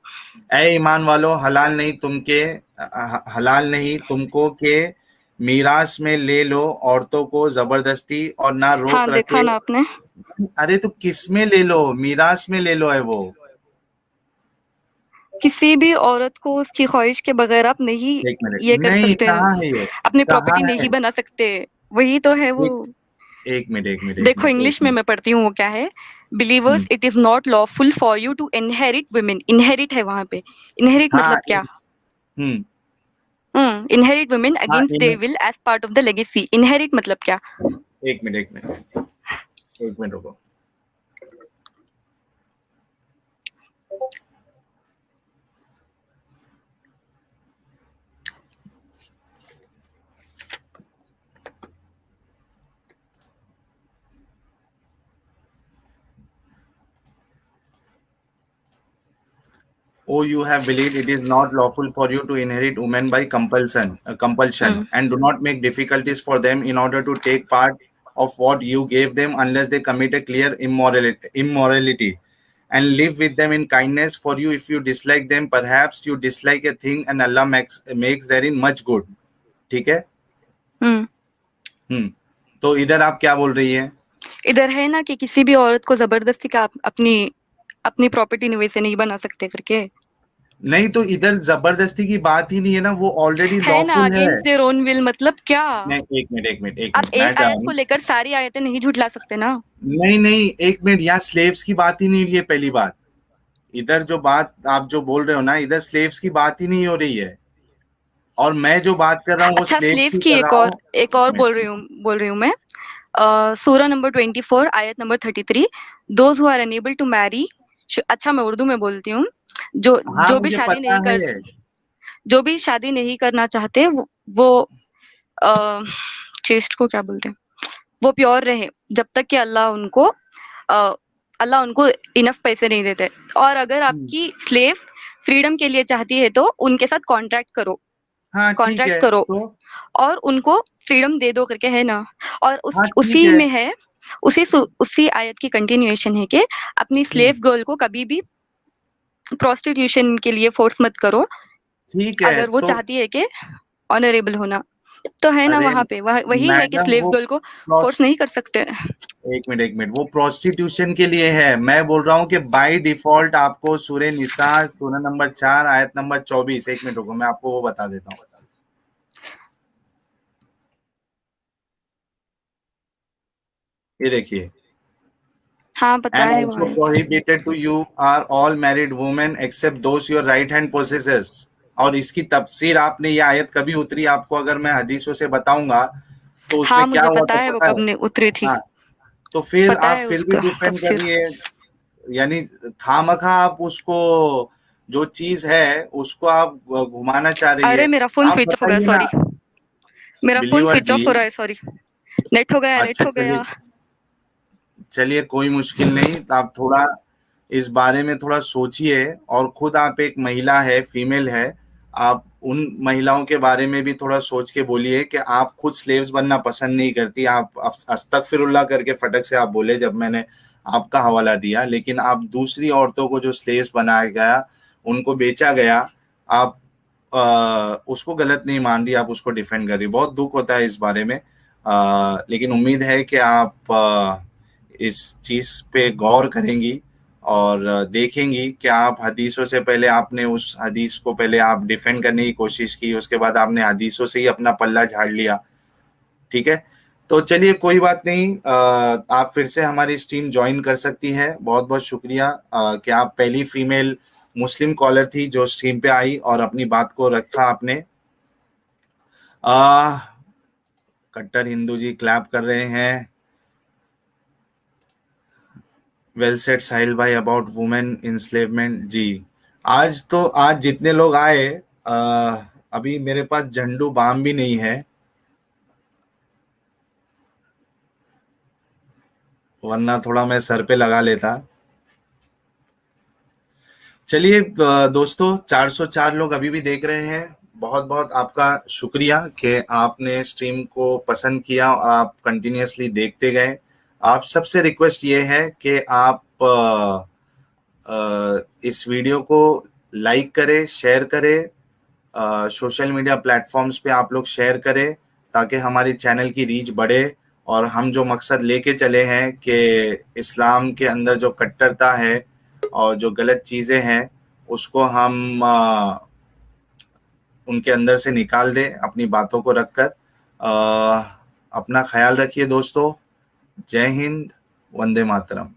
ए ईमान वालों, हलाल नहीं तुमको के मीरास में ले लो औरतों को जबरदस्ती और ना रोक हाँ, देखा रखे। ना आपने। अरे तो किस में ले लो? मीरास में ले लो है वो। किसी भी औरत को उसकी ख्वाहिश के बगैर आप नहीं एक मिनट, ये कर नहीं, सकते, कहाँ है ये? अपनी कहाँ प्रॉपर्टी है? नहीं बना सकते। वही तो है वो। एक एक मिनट, एक मिनट, एक देखो, मिनट, एक इंग्लिश में मिनट। मैं पढ़ती हूँ वो क्या है। Believers, hmm, it is not lawful for you to inherit women. Inherit है वहां पे। इनहेरिट हाँ, मतलब क्या? हम्म, इनहेरिट वुमेन हाँ, against they will as part of the legacy. Inherit मतलब क्या? एक मिनट, एक मिनट, एक मिनट रुको। Oh, you have believed it is not lawful for you to inherit women by compulsion, hmm and do not make difficulties for them in order to take part of what you gave them, unless they commit a clear immorality, and live with them in kindness. For you, if you dislike them, perhaps you dislike a thing, and Allah makes therein much good. ठीक है? हम्म हम्म। तो इधर आप क्या बोल रही है? इधर है ना कि किसी भी औरत को जबरदस्ती का अपनी अपनी प्रॉपर्टी वैसे नहीं बना सकते करके। नहीं, तो इधर जबरदस्ती की बात ही नहीं है ना, वो ऑलरेडी है ना, लॉफुल है। अगेंस्ट देयर ओन विल मतलब क्या? नहीं, एक मिनट, एक मिनट, एक आप मिनट एक आयत को मैडम। लेकर सारी आयतें नहीं झुठला सकते ना। नहीं, नहीं, एक मिनट, यहाँ स्लेव्स की बात ही नहीं हो रही है पहली बात। इधर जो बात आप जो बोल रहे हो ना, इधर स्लेव्स की बात ही नहीं हो रही है। और मैं जो बात कर रहा हूँ वो अच्छा, स्लेव्स स्लेव की की कर रहा हूँ। एक एक और मिनट। बोल रही हूँ मैं। सूरा नंबर 24 आयत number 33। Those who are unable to marry. अच्छा, मैं उर्दू में बोलती हूँ। जो हाँ, जो भी मुझे शादी पता नहीं कर है। जो भी शादी नहीं करना चाहते वो चेस्ट को क्या बोलते हैं, वो प्योर रहे जब तक कि अल्लाह उनको इनफ पैसे नहीं देते। और अगर हम्म, आपकी स्लेव फ्रीडम के लिए चाहती है तो उनके साथ कॉन्ट्रैक्ट करो, हाँ ठीक कॉन्ट्रैक्ट है करो तो, और उनको फ्रीडम दे दो करके, है ना? और उस हाँ ठीक उसी है में है, उसी आयत की कंटिन्यूएशन है कि अपनी स्लेव गर्ल को कभी भी प्रोस्टिट्यूशन के लिए फोर्स मत करो, ठीक है अगर वो तो, चाहती है कि ऑनरेबल होना। तो है ना अरे वहाँ पे वही है कि मैडम स्लेव वो गर्ल को फोर्स नहीं कर सकते। एक मिनट, वो प्रोस्टिट्यूशन के लिए है। मैं बोल रहा हूँ कि बाय डिफॉल्ट आपको सूरह निसा सूरह नंबर 4 आयत नंबर 24, एक मिनट रुको मैं आपको वो बता देता हूँ। ये देखिए, हाँ, पता and है वो also आयत। prohibited to you are all married women except those your right hand possesses। और इसकी तफसीर आपने, ये आयत कभी उतरी आपको अगर मैं हदीसों से बताऊंगा तो हाँ, उसमें क्या मुझे हुआ पता था है वो पता कब है? ने उतरी थी, हाँ, तो फिर पता आप है फिर भी उसका डिफेंड कर तफसीर। रही है, यानी खामखा आप उसको, जो चीज है उसको आप घुमाना चाह रही अरे है। मेरा फ़ोन आप स्विच ऑफ हो गया, बताइए ना सॉरी। मेरा फ़ोन बिलीवर स्विच जी। ऑफ हो रहा है, सॉरी। नेट हो गया, नेट अच्छा हो चलिए, गया। चलिए कोई मुश्किल नहीं, तो आप थोड़ा इस बारे में थोड़ा सोचिए, और खुद आप एक महिला है, फीमेल है, आप उन महिलाओं के बारे में भी थोड़ा सोच के बोलिए कि आप खुद स्लेव्स बनना पसंद नहीं करती। आप अस्तगफिरुल्लाह करके फटक से आप बोले जब मैंने आपका हवाला दिया, लेकिन आप दूसरी औरतों को जो स्लेव्स बनाया गया, उनको बेचा गया, आप उसको गलत नहीं मान रही, आप उसको डिफेंड कर रही। बहुत दुख होता है इस बारे में, लेकिन उम्मीद है कि आप इस चीज पे गौर करेंगी और देखेंगी कि आप हदीसों से पहले आपने उस हदीस को पहले आप डिफेंड करने की कोशिश की, उसके बाद आपने हदीसों से ही अपना पल्ला झाड़ लिया। ठीक है, तो चलिए कोई बात नहीं, आप फिर से हमारी इस टीम ज्वाइन कर सकती हैं। बहुत बहुत शुक्रिया कि आप पहली फीमेल मुस्लिम कॉलर थी जो स्ट्रीम पे आई और अपनी बात को रखा आपने। कट्टर हिंदू जी क्लैप कर रहे हैं। वेल सेड साहिल भाई अबाउट वुमेन इंस्लेवमेंट जी। आज जितने लोग आए, अभी मेरे पास झंडू बाम भी नहीं है, वरना थोड़ा मैं सर पे लगा लेता। चलिए दोस्तों, 404 लोग अभी भी देख रहे हैं। बहुत बहुत आपका शुक्रिया कि आपने स्ट्रीम को पसंद किया और आप कंटिन्यूअसली देखते गए। आप सबसे रिक्वेस्ट ये है कि आप इस वीडियो को लाइक करें, शेयर करें, सोशल मीडिया प्लेटफॉर्म्स पे आप लोग शेयर करें, ताकि हमारी चैनल की रीच बढ़े और हम जो मकसद लेके चले हैं कि इस्लाम के अंदर जो कट्टरता है और जो गलत चीज़ें हैं उसको हम उनके अंदर से निकाल दें अपनी बातों को रखकर। अपना ख्याल रखिए दोस्तों। जय हिंद, वंदे मातरम।